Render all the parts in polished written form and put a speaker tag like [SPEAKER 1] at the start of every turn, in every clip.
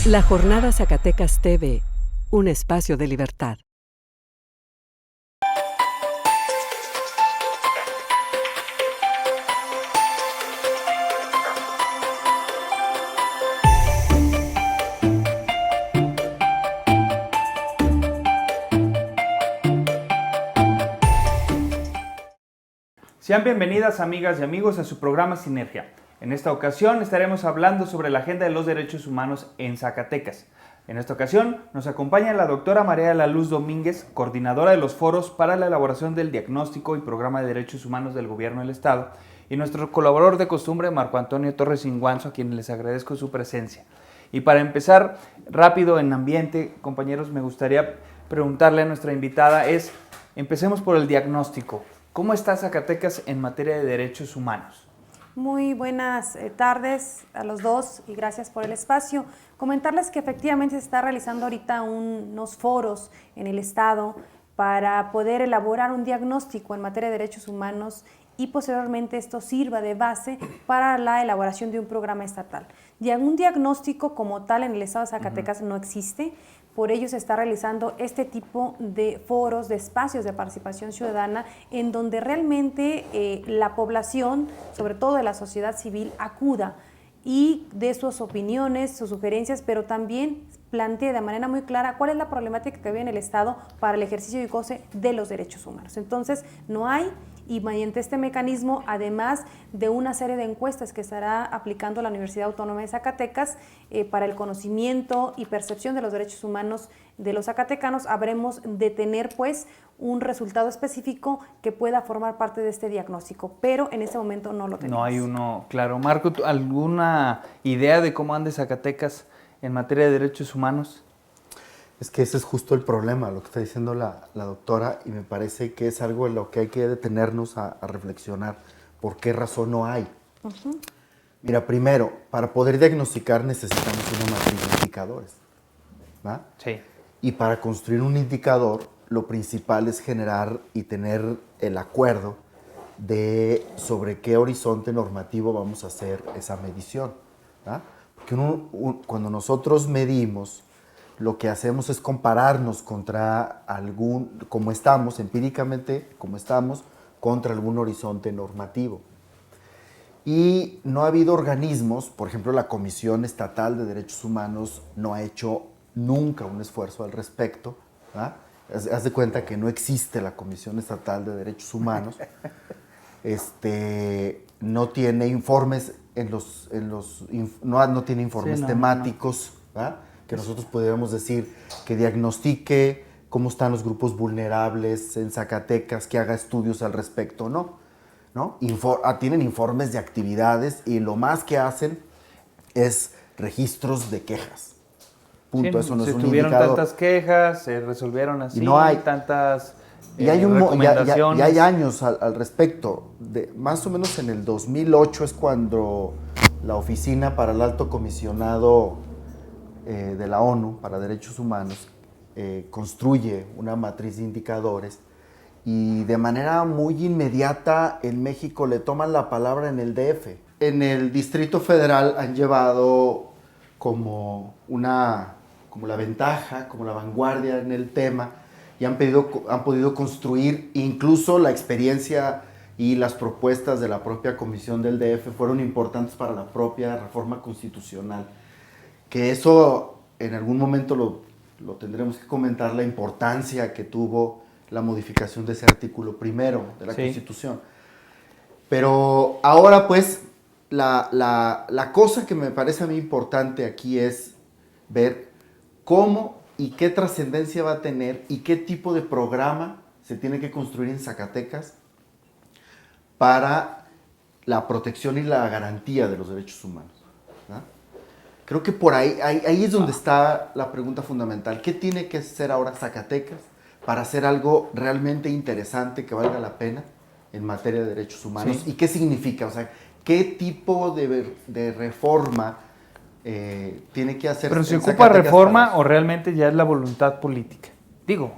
[SPEAKER 1] La Jornada Zacatecas TV, un espacio de libertad.
[SPEAKER 2] Sean bienvenidas amigas y amigos a su programa Sinergia. En esta ocasión estaremos hablando sobre la agenda de los derechos humanos en Zacatecas. En esta ocasión nos acompaña la doctora María de la Luz Domínguez, coordinadora de los foros para la elaboración del diagnóstico y programa de derechos humanos del Gobierno del Estado, y nuestro colaborador de costumbre, Marco Antonio Torres Inguanzo, a quien les agradezco su presencia. Y para empezar rápido en ambiente, compañeros, me gustaría preguntarle a nuestra invitada empecemos por el diagnóstico. ¿Cómo está Zacatecas en materia de derechos humanos?
[SPEAKER 3] Muy buenas tardes a los dos y gracias por el espacio. Comentarles que efectivamente se está realizando ahorita unos foros en el Estado para poder elaborar un diagnóstico en materia de derechos humanos y posteriormente esto sirva de base para la elaboración de un programa estatal. Ya un diagnóstico como tal en el Estado de Zacatecas no existe. Por ello se está realizando este tipo de foros, de espacios de participación ciudadana, en donde realmente la población, sobre todo de la sociedad civil, acuda y dé sus opiniones, sus sugerencias, pero también plantee de manera muy clara cuál es la problemática que había en el Estado para el ejercicio y goce de los derechos humanos. Entonces, no hay, y mediante este mecanismo, además de una serie de encuestas que estará aplicando la Universidad Autónoma de Zacatecas para el conocimiento y percepción de los derechos humanos de los zacatecanos, habremos de tener pues un resultado específico que pueda formar parte de este diagnóstico, pero en este momento no lo tenemos.
[SPEAKER 2] No hay uno, claro. Marco, ¿alguna idea de cómo ande Zacatecas en materia de derechos humanos?
[SPEAKER 4] Es que ese es justo el problema, lo que está diciendo la doctora, y me parece que es algo en lo que hay que detenernos a reflexionar. ¿Por qué razón no hay? Mira, primero, para poder diagnosticar necesitamos una matriz de indicadores, ¿va?
[SPEAKER 2] Sí.
[SPEAKER 4] Y para construir un indicador, lo principal es generar y tener el acuerdo de sobre qué horizonte normativo vamos a hacer esa medición, ¿va? Porque cuando nosotros medimos, lo que hacemos es compararnos contra como estamos, empíricamente, como estamos, contra algún horizonte normativo. Y no ha habido organismos, por ejemplo, la Comisión Estatal de Derechos Humanos no ha hecho nunca un esfuerzo al respecto, ¿va? Haz de cuenta que no existe la Comisión Estatal de Derechos Humanos. No tiene informes no tiene informes temáticos, ¿va? Que nosotros pudiéramos decir que diagnostique cómo están los grupos vulnerables en Zacatecas, que haga estudios al respecto, ¿no? Tienen informes de actividades y lo más que hacen es registros de quejas. Punto.
[SPEAKER 2] Sí,
[SPEAKER 4] eso no es un
[SPEAKER 2] tuvieron
[SPEAKER 4] indicador.
[SPEAKER 2] tantas quejas, se resolvieron así,
[SPEAKER 4] Y no hay
[SPEAKER 2] tantas
[SPEAKER 4] recomendaciones. Y hay años al respecto. Más o menos en el 2008 es cuando la Oficina para el Alto Comisionado de la ONU para Derechos Humanos construye una matriz de indicadores y de manera muy inmediata en México le toman la palabra en el DF. En el Distrito Federal han llevado como la ventaja, como la vanguardia en el tema y han podido construir incluso la experiencia y las propuestas de la propia Comisión del DF fueron importantes para la propia reforma constitucional. Que eso en algún momento lo tendremos que comentar, la importancia que tuvo la modificación de ese artículo primero de la Constitución. Pero ahora pues la cosa que me parece a mí importante aquí es ver cómo y qué trascendencia va a tener y qué tipo de programa se tiene que construir en Zacatecas para la protección y la garantía de los derechos humanos, ¿no? Creo que por ahí es donde está la pregunta fundamental. ¿Qué tiene que hacer ahora Zacatecas para hacer algo realmente interesante que valga la pena en materia de derechos humanos? Sí. ¿Y qué significa? O sea, ¿qué tipo de reforma tiene que hacer?
[SPEAKER 2] ¿Pero se ocupa reforma o realmente ya es la voluntad política? Digo,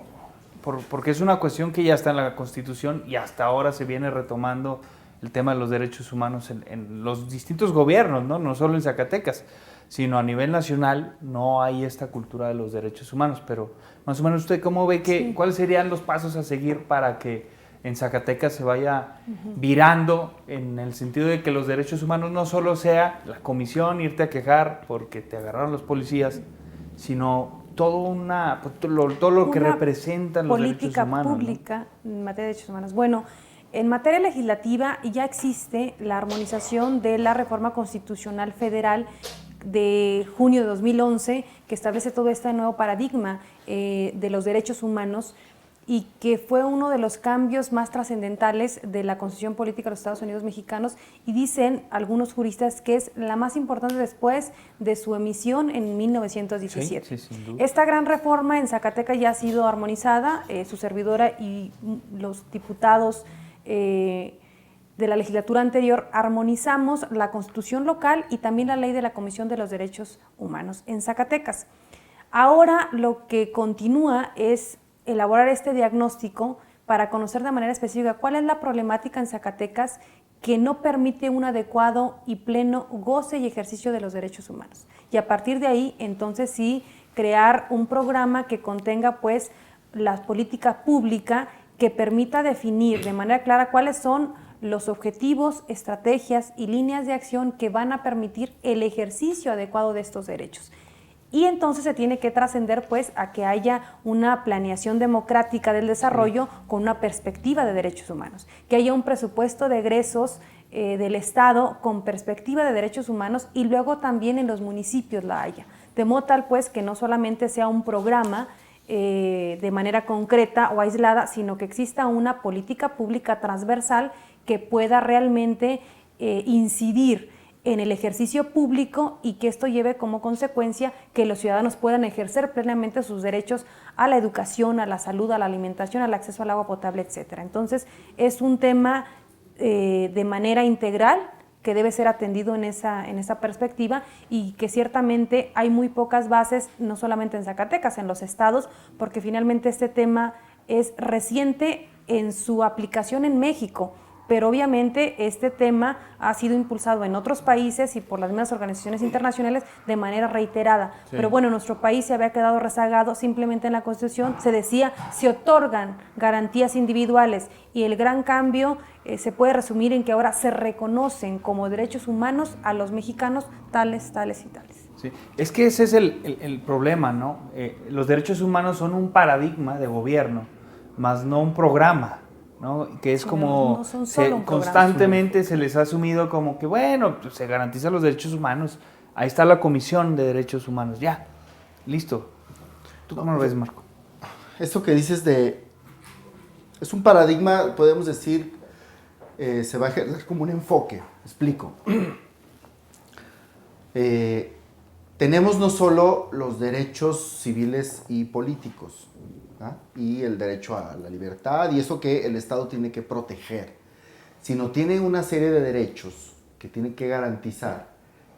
[SPEAKER 2] porque es una cuestión que ya está en la Constitución y hasta ahora se viene retomando el tema de los derechos humanos en los distintos gobiernos, ¿no? No solo en Zacatecas, sino a nivel nacional no hay esta cultura de los derechos humanos. Pero más o menos, ¿usted cómo ve cuáles serían los pasos a seguir para que en Zacatecas se vaya virando en el sentido de que los derechos humanos no solo sea la comisión, irte a quejar porque te agarraron los policías, sino todo lo que representan los derechos humanos?
[SPEAKER 3] Política pública, ¿no?, en materia de derechos humanos. Bueno, en materia legislativa ya existe la armonización de la reforma constitucional federal de junio de 2011, que establece todo este nuevo paradigma de los derechos humanos, y que fue uno de los cambios más trascendentales de la Constitución Política de los Estados Unidos Mexicanos, y dicen algunos juristas que es la más importante después de su emisión en 1917.
[SPEAKER 2] Sí, sin duda.
[SPEAKER 3] Esta gran reforma en Zacatecas ya ha sido armonizada, su servidora y los diputados de la legislatura anterior armonizamos la Constitución local y también la Ley de la Comisión de los Derechos Humanos en Zacatecas. Ahora lo que continúa es elaborar este diagnóstico para conocer de manera específica cuál es la problemática en Zacatecas que no permite un adecuado y pleno goce y ejercicio de los derechos humanos. Y a partir de ahí, entonces sí, crear un programa que contenga pues la política pública que permita definir de manera clara cuáles son los objetivos, estrategias y líneas de acción que van a permitir el ejercicio adecuado de estos derechos. Y entonces se tiene que trascender pues a que haya una planeación democrática del desarrollo con una perspectiva de derechos humanos, que haya un presupuesto de egresos del Estado con perspectiva de derechos humanos y luego también en los municipios la haya, de modo tal pues que no solamente sea un programa de manera concreta o aislada, sino que exista una política pública transversal que pueda realmente incidir en el ejercicio público y que esto lleve como consecuencia que los ciudadanos puedan ejercer plenamente sus derechos a la educación, a la salud, a la alimentación, al acceso al agua potable, etc. Entonces, es un tema de manera integral que debe ser atendido en esa perspectiva, y que ciertamente hay muy pocas bases, no solamente en Zacatecas, en los estados, porque finalmente este tema es reciente en su aplicación en México. Pero obviamente este tema ha sido impulsado en otros países y por las mismas organizaciones internacionales de manera reiterada. Sí. Pero bueno, nuestro país se había quedado rezagado simplemente en la Constitución. Se decía, se otorgan garantías individuales, y el gran cambio se puede resumir en que ahora se reconocen como derechos humanos a los mexicanos tales, tales y tales.
[SPEAKER 2] Sí. Es que ese es el problema, ¿no? Los derechos humanos son un paradigma de gobierno, más no un programa, ¿no? Que es como constantemente se les ha asumido como que, bueno, pues se garantizan los derechos humanos, ahí está la Comisión de Derechos Humanos, ya, listo. ¿Tú cómo lo ves, Marco?
[SPEAKER 4] Esto que dices es un paradigma, podemos decir, se va a ejercer como un enfoque, explico. Tenemos no solo los derechos civiles y políticos, y el derecho a la libertad, y eso que el Estado tiene que proteger, sino tiene una serie de derechos que tiene que garantizar,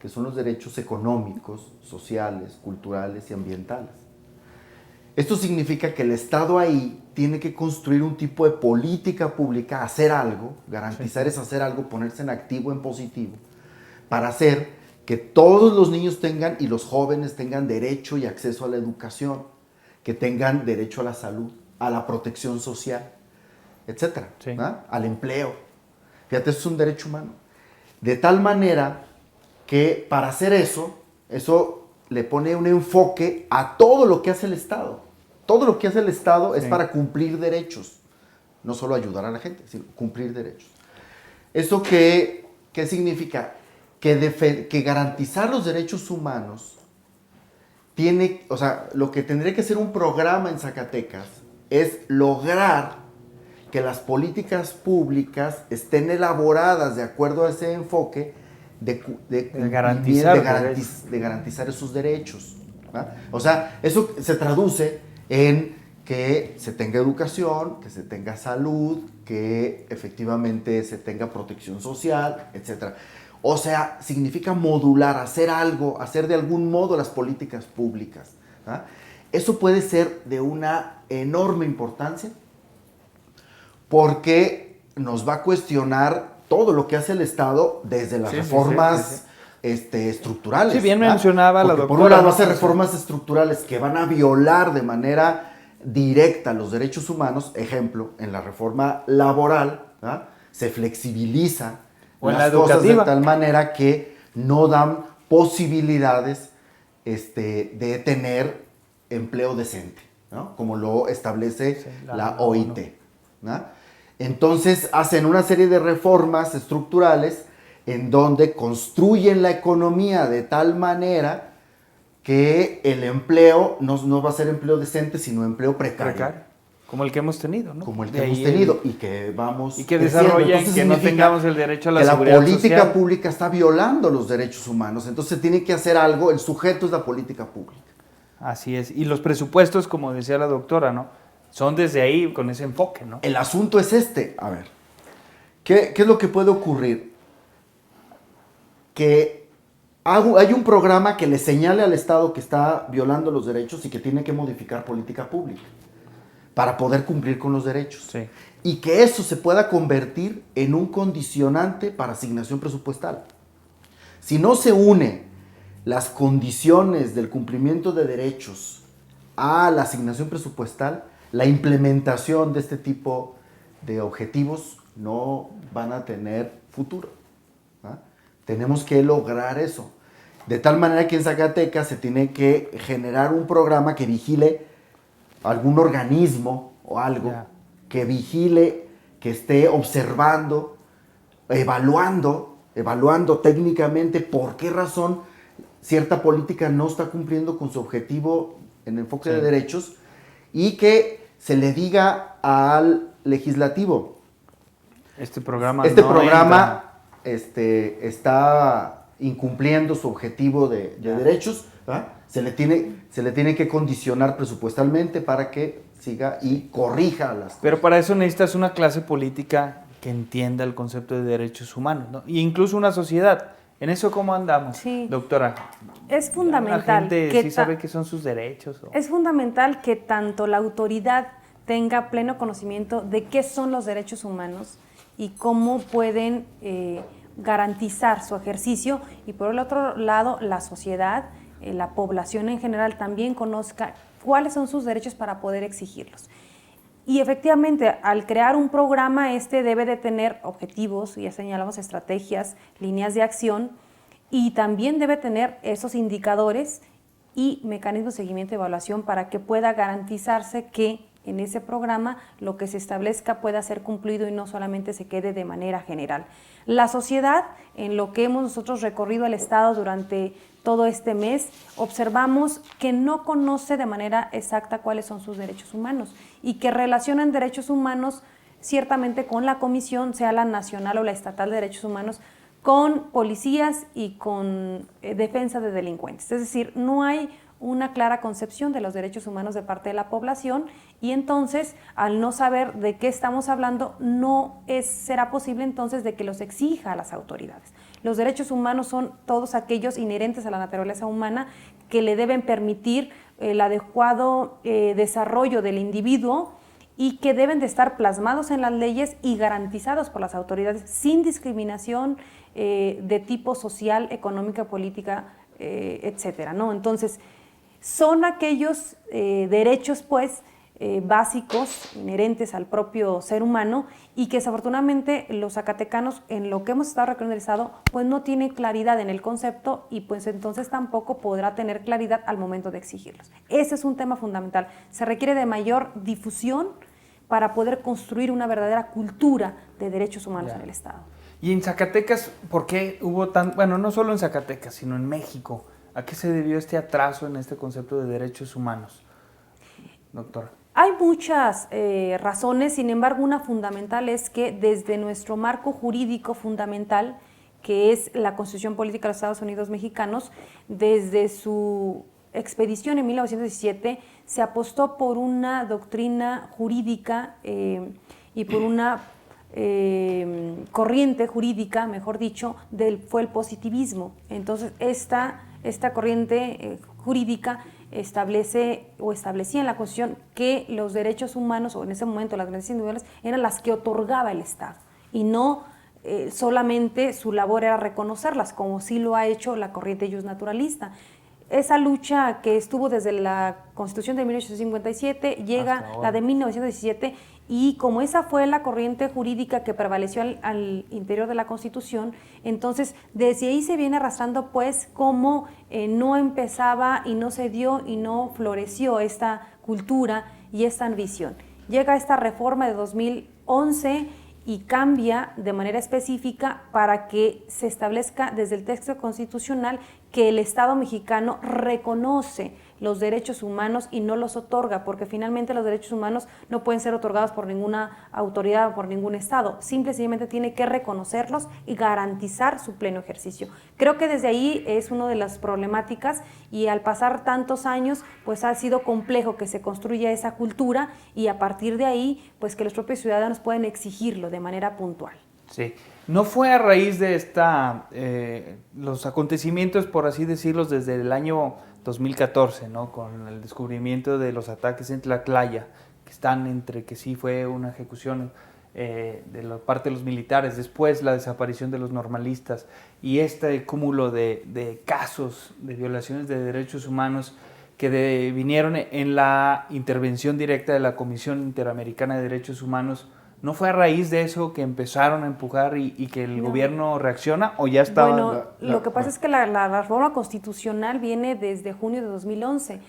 [SPEAKER 4] que son los derechos económicos, sociales, culturales y ambientales. Esto significa que el Estado ahí tiene que construir un tipo de política pública, hacer algo, garantizar es hacer algo, ponerse en activo, en positivo, para hacer que todos los niños tengan y los jóvenes tengan derecho y acceso a la educación, que tengan derecho a la salud, a la protección social, etcétera, sí, al empleo. Fíjate, eso es un derecho humano. De tal manera que para hacer eso le pone un enfoque a todo lo que hace el Estado. Todo lo que hace el Estado es para cumplir derechos, no solo ayudar a la gente, sino cumplir derechos. ¿Eso qué significa? Que garantizar los derechos humanos lo que tendría que ser un programa en Zacatecas es lograr que las políticas públicas estén elaboradas de acuerdo a ese enfoque de garantizar esos derechos, ¿verdad? O sea, eso se traduce en que se tenga educación, que se tenga salud, que efectivamente se tenga protección social, etc. O sea, significa modular, hacer algo, hacer de algún modo las políticas públicas, ¿verdad? Eso puede ser de una enorme importancia porque nos va a cuestionar todo lo que hace el Estado desde las reformas estructurales.
[SPEAKER 2] Sí, bien mencionaba la doctora.
[SPEAKER 4] Por un lado hace reformas estructurales que van a violar de manera directa los derechos humanos. Ejemplo, en la reforma laboral, ¿verdad?, se flexibiliza las cosas de tal manera que no dan posibilidades de tener empleo decente, ¿no?, como lo establece la OIT, ¿no? Entonces hacen una serie de reformas estructurales en donde construyen la economía de tal manera que el empleo no va a ser empleo decente, sino empleo precario.
[SPEAKER 2] Como el que hemos tenido, ¿no?
[SPEAKER 4] Como el que hemos tenido y que vamos...
[SPEAKER 2] Y que desarrollan que no tengamos el derecho a la seguridad social.
[SPEAKER 4] Que la política pública está violando los derechos humanos, entonces tiene que hacer algo, el sujeto es la política pública.
[SPEAKER 2] Así es, y los presupuestos, como decía la doctora, ¿no?, son desde ahí, con ese enfoque, ¿no?
[SPEAKER 4] El asunto es a ver, ¿qué es lo que puede ocurrir? Que hay un programa que le señale al Estado que está violando los derechos y que tiene que modificar política pública para poder cumplir con los derechos.
[SPEAKER 2] Sí.
[SPEAKER 4] Y que eso se pueda convertir en un condicionante para asignación presupuestal. Si no se une las condiciones del cumplimiento de derechos a la asignación presupuestal, la implementación de este tipo de objetivos no van a tener futuro, ¿ah? Tenemos que lograr eso. De tal manera que en Zacatecas se tiene que generar un programa que vigile algún organismo o algo, que vigile, que esté observando, evaluando técnicamente por qué razón cierta política no está cumpliendo con su objetivo en enfoque de derechos, y que se le diga al legislativo, este programa está incumpliendo su objetivo de derechos, ¿verdad? Se le tiene que condicionar presupuestalmente para que siga y corrija las cosas.
[SPEAKER 2] Pero para eso necesitas una clase política que entienda el concepto de derechos humanos, ¿no? E incluso una sociedad. ¿En eso cómo andamos, doctora?
[SPEAKER 3] Es fundamental.
[SPEAKER 2] La gente sí sabe qué son sus derechos.
[SPEAKER 3] Es fundamental que tanto la autoridad tenga pleno conocimiento de qué son los derechos humanos y cómo pueden garantizar su ejercicio, y por el otro lado la sociedad, la población en general también conozca cuáles son sus derechos para poder exigirlos. Y efectivamente, al crear un programa, debe de tener objetivos, ya señalamos estrategias, líneas de acción, y también debe tener esos indicadores y mecanismos de seguimiento y evaluación para que pueda garantizarse que en ese programa lo que se establezca pueda ser cumplido y no solamente se quede de manera general. La sociedad, en lo que hemos nosotros recorrido el Estado durante todo este mes, observamos que no conoce de manera exacta cuáles son sus derechos humanos y que relacionan derechos humanos ciertamente con la comisión, sea la nacional o la estatal de derechos humanos, con policías y con defensa de delincuentes. Es decir, no hay una clara concepción de los derechos humanos de parte de la población, y entonces, al no saber de qué estamos hablando, será posible entonces de que los exija a las autoridades. Los derechos humanos son todos aquellos inherentes a la naturaleza humana que le deben permitir el adecuado desarrollo del individuo y que deben de estar plasmados en las leyes y garantizados por las autoridades sin discriminación de tipo social, económica, política, etcétera, ¿no? Entonces, son aquellos derechos, pues, básicos, inherentes al propio ser humano, y que desafortunadamente los zacatecanos, en lo que hemos estado recorriendo el Estado, pues no tienen claridad en el concepto, y pues entonces tampoco podrá tener claridad al momento de exigirlos. Ese es un tema fundamental. Se requiere de mayor difusión para poder construir una verdadera cultura de derechos humanos en el Estado.
[SPEAKER 2] Y en Zacatecas, ¿por qué hubo bueno, no solo en Zacatecas, sino en México? ¿A qué se debió este atraso en este concepto de derechos humanos, doctora?
[SPEAKER 3] Hay muchas razones, sin embargo, una fundamental es que desde nuestro marco jurídico fundamental, que es la Constitución Política de los Estados Unidos Mexicanos, desde su expedición en 1917, se apostó por una doctrina jurídica y por una corriente jurídica, mejor dicho, fue el positivismo. Entonces, esta corriente jurídica establecía en la Constitución que los derechos humanos, o en ese momento las grandes individuales, eran las que otorgaba el Estado, y no solamente su labor era reconocerlas, como sí lo ha hecho la corriente justnaturalista. Esa lucha que estuvo desde la Constitución de 1857, llega la de 1917, y como esa fue la corriente jurídica que prevaleció al interior de la Constitución, entonces desde ahí se viene arrastrando pues cómo no empezaba y no se dio y no floreció esta cultura y esta ambición. Llega esta reforma de 2011 y cambia de manera específica para que se establezca desde el texto constitucional que el Estado mexicano reconoce los derechos humanos y no los otorga, porque finalmente los derechos humanos no pueden ser otorgados por ninguna autoridad o por ningún Estado, simplemente tiene que reconocerlos y garantizar su pleno ejercicio. Creo que desde ahí es una de las problemáticas, y al pasar tantos años pues ha sido complejo que se construya esa cultura, y a partir de ahí pues que los propios ciudadanos pueden exigirlo de manera puntual.
[SPEAKER 2] Sí, no fue a raíz de los acontecimientos, por así decirlos, desde el año 2014, ¿no? Con el descubrimiento de los ataques en Tlatlaya, que están entre que sí fue una ejecución de la parte de los militares, después la desaparición de los normalistas y este cúmulo de casos de violaciones de derechos humanos que vinieron en la intervención directa de la Comisión Interamericana de Derechos Humanos. ¿No fue a raíz de eso que empezaron a empujar y que el gobierno reacciona, o ya estaba?
[SPEAKER 3] Bueno, lo que pasa es que la reforma constitucional viene desde junio de 2011,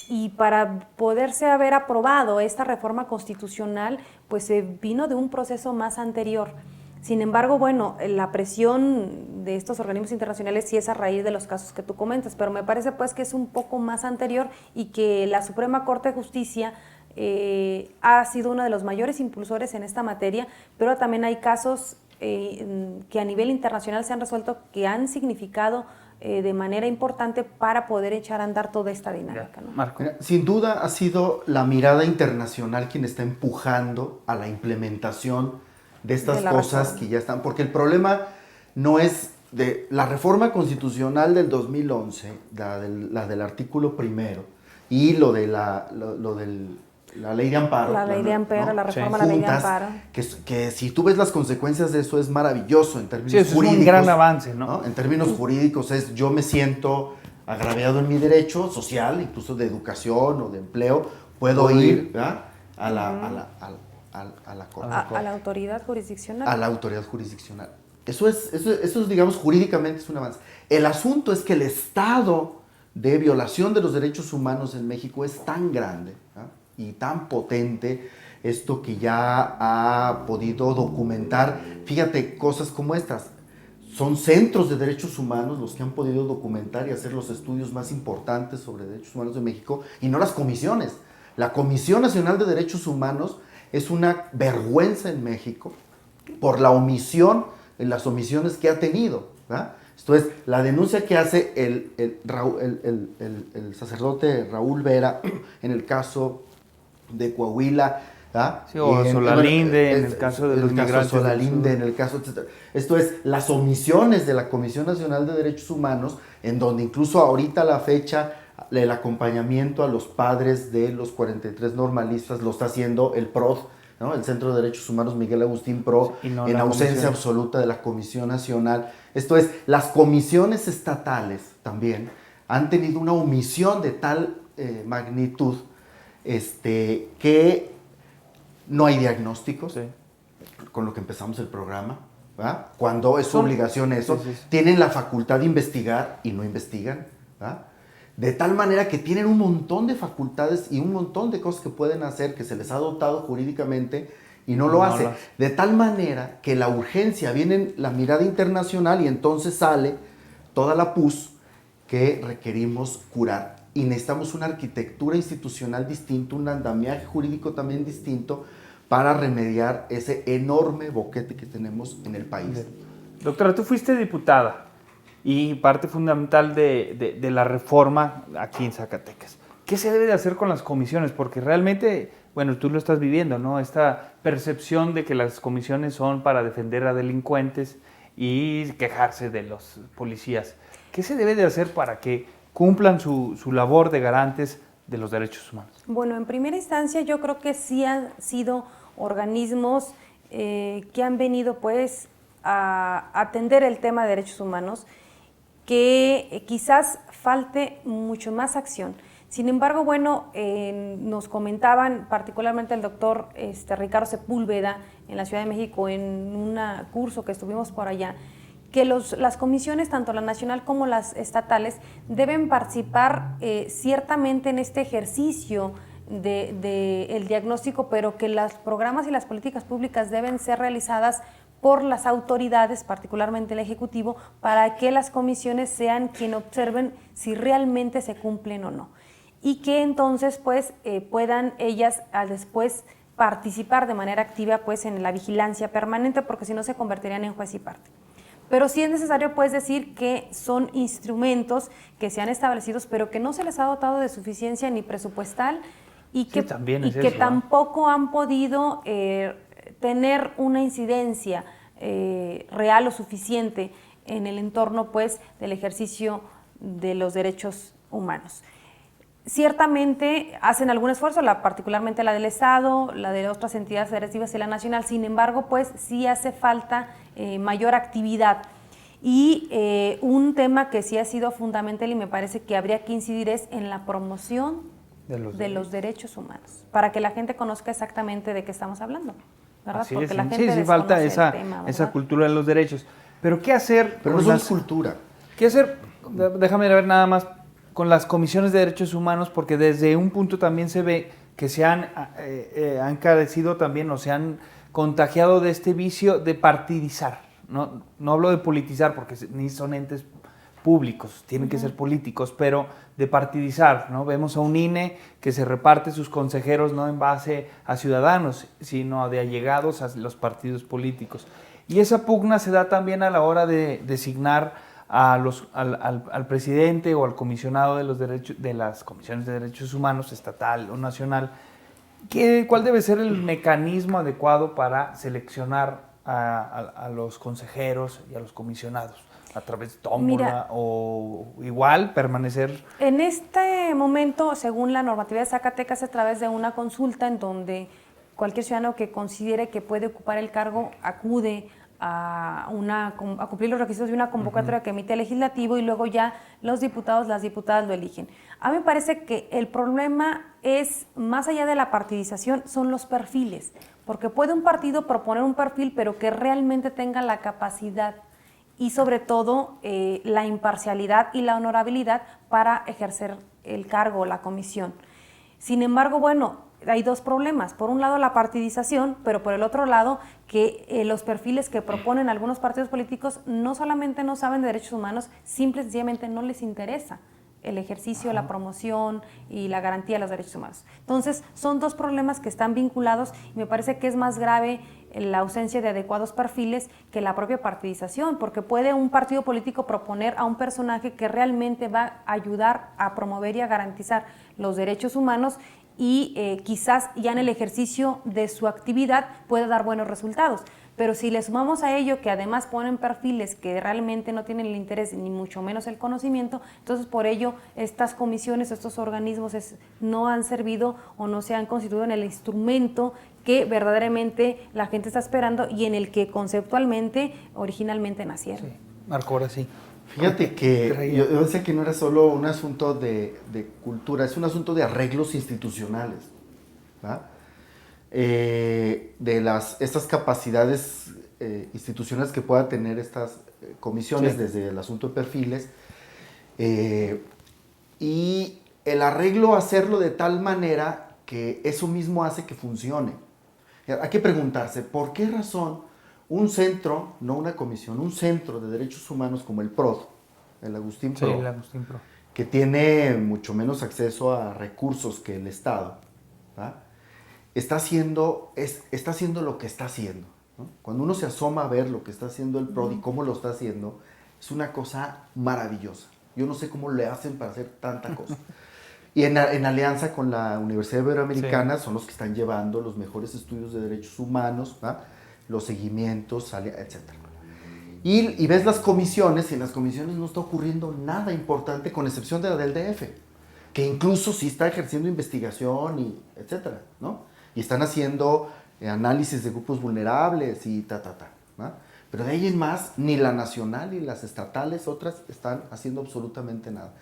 [SPEAKER 3] y para poderse haber aprobado esta reforma constitucional, pues se vino de un proceso más anterior. Sin embargo, bueno, la presión de estos organismos internacionales sí es a raíz de los casos que tú comentas, pero me parece pues que es un poco más anterior, y que la Suprema Corte de Justicia ha sido uno de los mayores impulsores en esta materia, pero también hay casos que a nivel internacional se han resuelto, que han significado de manera importante para poder echar a andar toda esta dinámica, ¿no?
[SPEAKER 2] Marco.
[SPEAKER 4] Sin duda ha sido la mirada internacional quien está empujando a la implementación de estas cosas reforma. Que ya están, porque el problema no es de la reforma constitucional del 2011, la del artículo primero, y lo de la ley de amparo.
[SPEAKER 3] La ley de amparo, ¿no? La reforma
[SPEAKER 2] sí.
[SPEAKER 3] a la ley de amparo.
[SPEAKER 4] Que si tú ves las consecuencias de eso es maravilloso en términos jurídicos.
[SPEAKER 2] Es un gran avance, ¿no?
[SPEAKER 4] En términos jurídicos yo me siento agraviado en mi derecho social, incluso de educación o de empleo, puedo ir a la
[SPEAKER 3] autoridad jurisdiccional.
[SPEAKER 4] A la autoridad jurisdiccional. Eso es, digamos, jurídicamente es un avance. El asunto es que el estado de violación de los derechos humanos en México es tan grande y tan potente, esto que ya ha podido documentar, fíjate, cosas como estas. Son centros de derechos humanos los que han podido documentar y hacer los estudios más importantes sobre derechos humanos de México, y no las comisiones. La Comisión Nacional de Derechos Humanos es una vergüenza en México por la omisión, las omisiones que ha tenido, ¿verdad? Esto es, la denuncia que hace el sacerdote Raúl Vera en el caso de Coahuila,
[SPEAKER 2] sí, o Solalinde en el caso de los migrantes.
[SPEAKER 4] Solalinde en el caso, etc. Esto es, las omisiones de la Comisión Nacional de Derechos Humanos, en donde incluso ahorita a la fecha el acompañamiento a los padres de los 43 normalistas lo está haciendo el PROD, ¿no? El Centro de Derechos Humanos Miguel Agustín PRO, sí, no, en ausencia absoluta de la Comisión Nacional. Esto es, las comisiones estatales también han tenido una omisión de tal magnitud que no hay diagnósticos, sí, con lo que empezamos el programa, ¿verdad? Cuando es su obligación eso, sí. Tienen la facultad de investigar y no investigan, ¿verdad? De tal manera que tienen un montón de facultades y un montón de cosas que pueden hacer, que se les ha dotado jurídicamente y no lo hace. De tal manera que la urgencia viene en la mirada internacional, y entonces sale toda la pus que requerimos curar. Y necesitamos una arquitectura institucional distinta, un andamiaje jurídico también distinto para remediar ese enorme boquete que tenemos en el país.
[SPEAKER 2] Doctora, tú fuiste diputada y parte fundamental de la reforma aquí en Zacatecas. ¿Qué se debe de hacer con las comisiones? Porque realmente, bueno, tú lo estás viviendo, ¿no? Esta percepción de que las comisiones son para defender a delincuentes y quejarse de los policías. ¿Qué se debe de hacer para que cumplan su labor de garantes de los derechos humanos?
[SPEAKER 3] Bueno, en primera instancia yo creo que sí han sido organismos que han venido pues a atender el tema de derechos humanos, que quizás falte mucho más acción. Sin embargo, bueno, nos comentaban particularmente el doctor Ricardo Sepúlveda en la Ciudad de México en un curso que estuvimos por allá, que las comisiones, tanto la nacional como las estatales, deben participar ciertamente en este ejercicio del diagnóstico, pero que los programas y las políticas públicas deben ser realizadas por las autoridades, particularmente el Ejecutivo, para que las comisiones sean quien observen si realmente se cumplen o no. Y que entonces pues puedan ellas después participar de manera activa pues en la vigilancia permanente, porque si no se convertirían en juez y parte. Pero sí es necesario pues decir que son instrumentos que se han establecido, pero que no se les ha dotado de suficiencia ni presupuestal y que, tampoco han podido tener una incidencia real o suficiente en el entorno pues del ejercicio de los derechos humanos. Ciertamente hacen algún esfuerzo, particularmente la del Estado, la de otras entidades federativas y la nacional. Sin embargo, pues sí hace falta mayor actividad. Y un tema que sí ha sido fundamental y me parece que habría que incidir es en la promoción de los derechos humanos, para que la gente conozca exactamente de qué estamos hablando, ¿verdad?
[SPEAKER 2] Así
[SPEAKER 3] porque
[SPEAKER 2] es,
[SPEAKER 3] la gente
[SPEAKER 2] sí falta esa,
[SPEAKER 3] tema,
[SPEAKER 2] esa cultura de los derechos. Pero ¿qué hacer?
[SPEAKER 4] Pero no es cultura.
[SPEAKER 2] ¿Qué hacer? Déjame ver nada más con las comisiones de derechos humanos, porque desde un punto también se ve que se han carecido también o se han contagiado de este vicio de partidizar. No hablo de politizar porque ni son entes públicos, tienen que ser políticos, pero de partidizar, ¿no? Vemos a un INE que se reparte sus consejeros no en base a ciudadanos, sino de allegados a los partidos políticos. Y esa pugna se da también a la hora de designar al presidente o al comisionado de los derechos, de las comisiones de derechos humanos, estatal o nacional. ¿Cuál debe ser el mecanismo adecuado para seleccionar a los consejeros y a los comisionados? ¿A través de tómbola o igual permanecer?
[SPEAKER 3] En este momento, según la normativa de Zacatecas, a través de una consulta en donde cualquier ciudadano que considere que puede ocupar el cargo acude a cumplir los requisitos de una convocatoria que emite el legislativo y luego ya los diputados, las diputadas lo eligen. A mí me parece que el problema es, más allá de la partidización, son los perfiles, porque puede un partido proponer un perfil, pero que realmente tenga la capacidad y sobre todo la imparcialidad y la honorabilidad para ejercer el cargo o la comisión. Sin embargo, bueno, hay dos problemas. Por un lado, la partidización, pero por el otro lado, que los perfiles que proponen algunos partidos políticos no solamente no saben de derechos humanos, simple y sencillamente no les interesa el ejercicio, la promoción y la garantía de los derechos humanos. Entonces, son dos problemas que están vinculados y me parece que es más grave la ausencia de adecuados perfiles que la propia partidización, porque puede un partido político proponer a un personaje que realmente va a ayudar a promover y a garantizar los derechos humanos y quizás ya en el ejercicio de su actividad pueda dar buenos resultados. Pero si le sumamos a ello que además ponen perfiles que realmente no tienen el interés ni mucho menos el conocimiento, entonces por ello estas comisiones, estos organismos no han servido o no se han constituido en el instrumento que verdaderamente la gente está esperando y en el que conceptualmente originalmente nacieron.
[SPEAKER 2] Sí. Marco, ahora sí.
[SPEAKER 4] Fíjate que yo decía que no era solo un asunto de cultura, es un asunto de arreglos institucionales, ¿verdad? De estas capacidades institucionales que puedan tener estas comisiones, sí, desde el asunto de perfiles, y el arreglo hacerlo de tal manera que eso mismo hace que funcione. Hay que preguntarse, ¿por qué razón un centro, no una comisión, un centro de derechos humanos como el PROD, el Agustín Pro,
[SPEAKER 2] sí, el Agustín Pro,
[SPEAKER 4] que tiene mucho menos acceso a recursos que el Estado, ¿verdad?, está haciendo lo que está haciendo, ¿no? Cuando uno se asoma a ver lo que está haciendo el PROD y cómo lo está haciendo, es una cosa maravillosa. Yo no sé cómo le hacen para hacer tanta cosa. Y en alianza con la Universidad Iberoamericana, sí, son los que están llevando los mejores estudios de derechos humanos, ¿verdad?, los seguimientos, etc. Y ves las comisiones, y en las comisiones no está ocurriendo nada importante, con excepción de la del DF, que incluso sí está ejerciendo investigación, y etcétera, ¿no? Y están haciendo análisis de grupos vulnerables y ¿no? Pero de ahí en más, ni la nacional ni las estatales, otras, están haciendo absolutamente nada.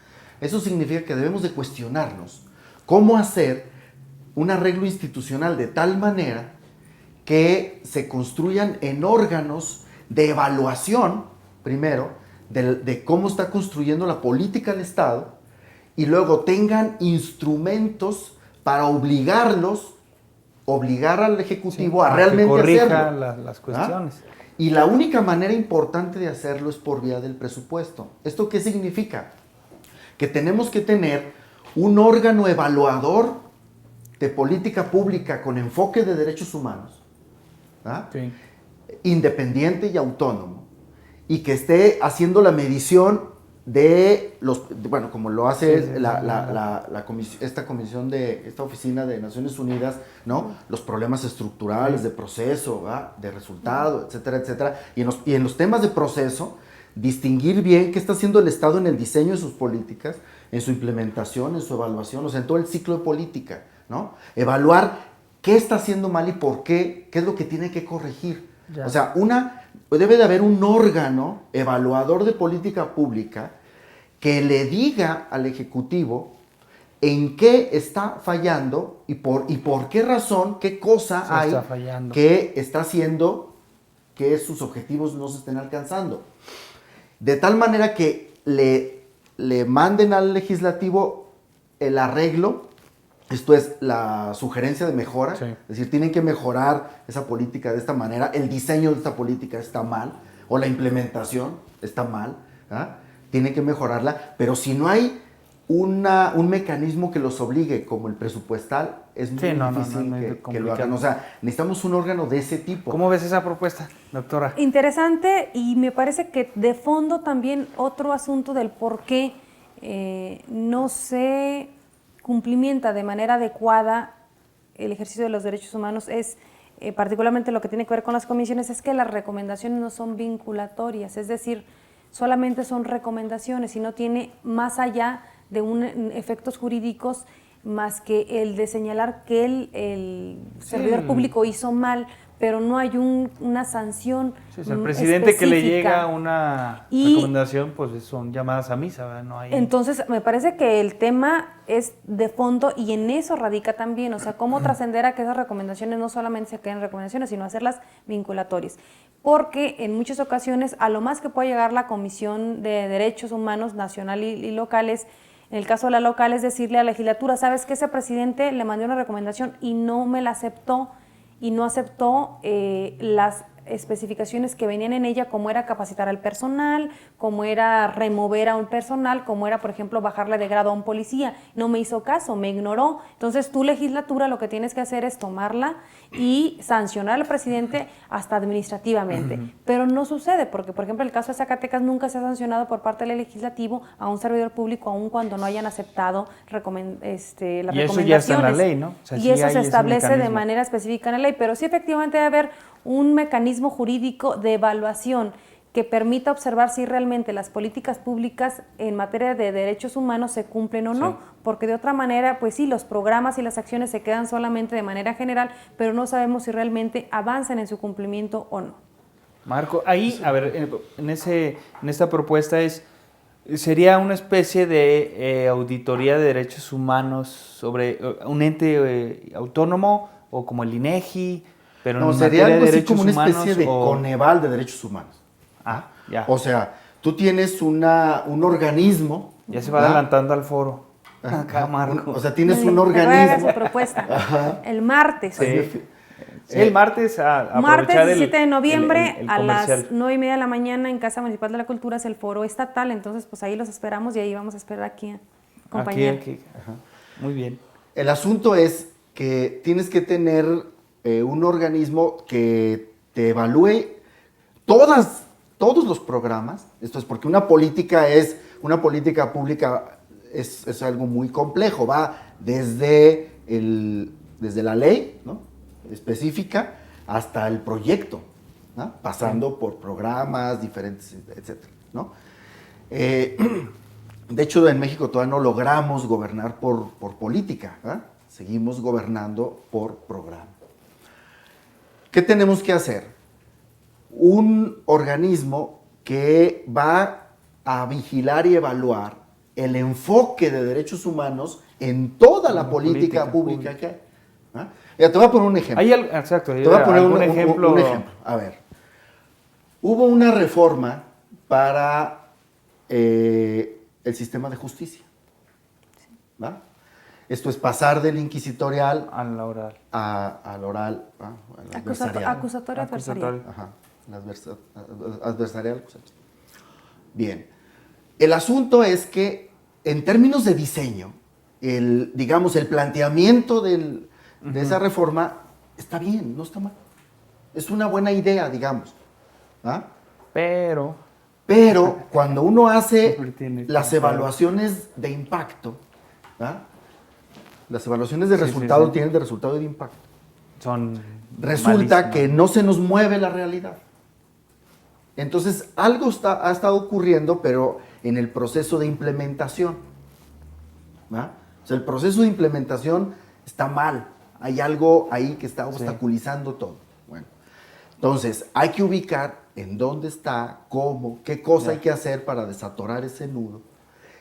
[SPEAKER 4] Eso significa que debemos de cuestionarnos cómo hacer un arreglo institucional de tal manera que se construyan en órganos de evaluación, primero, de cómo está construyendo la política del Estado, y luego tengan instrumentos para obligar al Ejecutivo a realmente
[SPEAKER 2] corrija
[SPEAKER 4] hacerlo.
[SPEAKER 2] las cuestiones.
[SPEAKER 4] Y la única manera importante de hacerlo es por vía del presupuesto. ¿Esto qué significa? Que tenemos que tener un órgano evaluador de política pública con enfoque de derechos humanos,
[SPEAKER 2] Sí.
[SPEAKER 4] independiente y autónomo, y que esté haciendo la medición de bueno, como lo hace esta oficina de Naciones Unidas, ¿no? Los problemas estructurales de proceso, de resultado, etcétera, etcétera. Y en los temas de proceso, distinguir bien qué está haciendo el Estado en el diseño de sus políticas, en su implementación, en su evaluación, o sea, en todo el ciclo de política, ¿no? Evaluar qué está haciendo mal y por qué es lo que tiene que corregir.
[SPEAKER 2] Ya.
[SPEAKER 4] O sea, debe de haber un órgano evaluador de política pública que le diga al Ejecutivo en qué está fallando y por qué razón, qué cosa hay que está haciendo que sus objetivos no se estén alcanzando. De tal manera que le manden al legislativo el arreglo, esto es la sugerencia de mejora, es decir, tienen que mejorar esa política de esta manera, el diseño de esta política está mal, o la implementación está mal, tienen que mejorarla, pero si no hay un mecanismo que los obligue, como el presupuestal, es muy difícil que lo hagan. O sea, necesitamos un órgano de ese tipo.
[SPEAKER 2] ¿Cómo ves esa propuesta, doctora?
[SPEAKER 3] Interesante, y me parece que de fondo también otro asunto del por qué no se cumplimenta de manera adecuada el ejercicio de los derechos humanos es, particularmente lo que tiene que ver con las comisiones, es que las recomendaciones no son vinculatorias, es decir, solamente son recomendaciones y no tiene más allá de efectos jurídicos más que el de señalar que el servidor público hizo mal, pero no hay una sanción
[SPEAKER 2] el presidente
[SPEAKER 3] específica.
[SPEAKER 2] Que le llega una recomendación, pues son llamadas a misa, ¿verdad? No hay...
[SPEAKER 3] Entonces, me parece que el tema es de fondo y en eso radica también, o sea, cómo trascender a que esas recomendaciones no solamente se queden recomendaciones, sino hacerlas vinculatorias. Porque en muchas ocasiones, a lo más que puede llegar la Comisión de Derechos Humanos nacional y locales, en el caso de la local, es decirle a la legislatura, ¿sabes qué? Ese presidente le mandó una recomendación y no me la aceptó, y no aceptó las especificaciones que venían en ella, como era capacitar al personal, como era remover a un personal, como era, por ejemplo, bajarle de grado a un policía. No me hizo caso, me ignoró. Entonces, tu legislatura lo que tienes que hacer es tomarla y sancionar al presidente hasta administrativamente. Pero no sucede, porque, por ejemplo, el caso de Zacatecas nunca se ha sancionado por parte del legislativo a un servidor público, aun cuando no hayan aceptado las recomendaciones.
[SPEAKER 2] Y eso ya está en la ley, ¿no? O sea,
[SPEAKER 3] y eso se establece de manera específica en la ley, pero sí efectivamente debe haber un mecanismo jurídico de evaluación que permita observar si realmente las políticas públicas en materia de derechos humanos se cumplen o no, porque de otra manera, pues sí, los programas y las acciones se quedan solamente de manera general, pero no sabemos si realmente avanzan en su cumplimiento o no.
[SPEAKER 2] Marco, ahí, a ver, en esta propuesta sería una especie de auditoría de derechos humanos sobre un ente autónomo o como el INEGI, pero
[SPEAKER 4] no, sería algo así como una especie de Coneval de derechos humanos.
[SPEAKER 2] Ya.
[SPEAKER 4] O sea, tú tienes un organismo.
[SPEAKER 2] Ya se va adelantando al foro. Acá, Marco.
[SPEAKER 4] O sea, tienes un organismo.
[SPEAKER 3] Su propuesta. El martes.
[SPEAKER 2] Sí, el martes
[SPEAKER 3] martes 17 de noviembre el a las 9:30 de la mañana en Casa Municipal de la Cultura es el foro estatal, entonces pues ahí los esperamos y ahí vamos a esperar aquí a acompañar.
[SPEAKER 2] Aquí. Muy bien.
[SPEAKER 4] El asunto es que tienes que tener un organismo que te evalúe todos los programas. Esto es porque una política pública es algo muy complejo, va desde la ley, ¿no?, específica hasta el proyecto, ¿no?, pasando por programas diferentes, etcétera, ¿no? De hecho, en México todavía no logramos gobernar por política, ¿eh? Seguimos gobernando por programa. ¿Qué tenemos que hacer? un organismo que va a vigilar y evaluar el enfoque de derechos humanos en toda la política pública que hay. ¿Ah? Ya te voy a poner un ejemplo.
[SPEAKER 2] Exacto.
[SPEAKER 4] Te voy a poner un
[SPEAKER 2] ejemplo.
[SPEAKER 4] A ver, hubo una reforma para el sistema de justicia. ¿Va? Esto es pasar del inquisitorial
[SPEAKER 2] al oral.
[SPEAKER 4] Al oral. Al adversarial.
[SPEAKER 3] Acusatorio adversarial.
[SPEAKER 4] Ajá, adversarial. Bien. El asunto es que, en términos de diseño, el planteamiento de esa reforma está bien, no está mal. Es una buena idea, digamos. ¿Ah?
[SPEAKER 2] Pero
[SPEAKER 4] cuando uno hace las evaluaciones de impacto, ¿ah? Las evaluaciones de resultado tienen de resultado y de impacto. Resulta
[SPEAKER 2] malísimas.
[SPEAKER 4] que no se nos mueve la realidad. Entonces, algo ha estado ocurriendo, pero en el proceso de implementación. ¿Va? O sea, el proceso de implementación está mal. Hay algo ahí que está obstaculizando todo. Bueno, entonces, hay que ubicar en dónde está, cómo, qué cosa hay que hacer para desatorar ese nudo.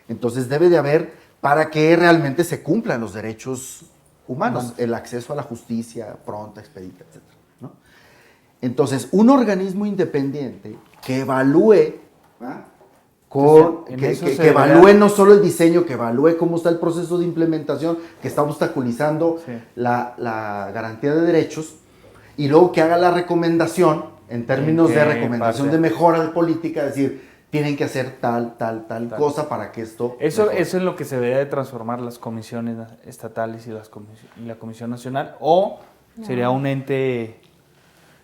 [SPEAKER 4] Entonces, debe de haber, para que realmente se cumplan los derechos humanos, el acceso a la justicia pronta, expedita, etc. ¿no? Entonces, un organismo independiente que evalúe, que evalúe no solo el diseño, que evalúe cómo está el proceso de implementación, que está obstaculizando la garantía de derechos, y luego que haga la recomendación, en términos de recomendación de mejora de política, es decir, tienen que hacer tal cosa para que esto...
[SPEAKER 2] Eso es lo que se debería de transformar las comisiones estatales y la Comisión Nacional, o sería un ente...